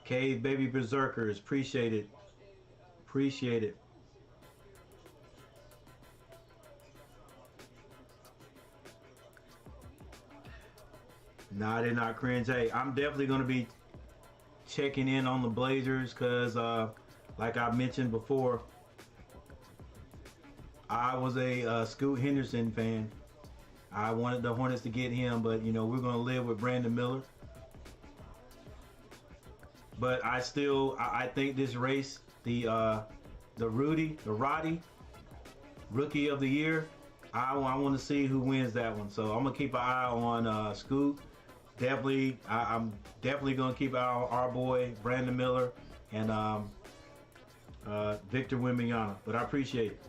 Cave Baby Berserkers, appreciate it. Appreciate it. Nah, I did not cringe. Hey, I'm definitely going to be checking in on the Blazers because, like I mentioned before, I was a Scoot Henderson fan. I wanted the Hornets to get him, but, you know, we're going to live with Brandon Miller. But I think this race, the Roddy, Rookie of the Year, I want to see who wins that one. So I'm going to keep an eye on Scoot. Definitely, I'm definitely going to keep an eye on our boy, Brandon Miller, and Victor Wembanyama. But I appreciate it.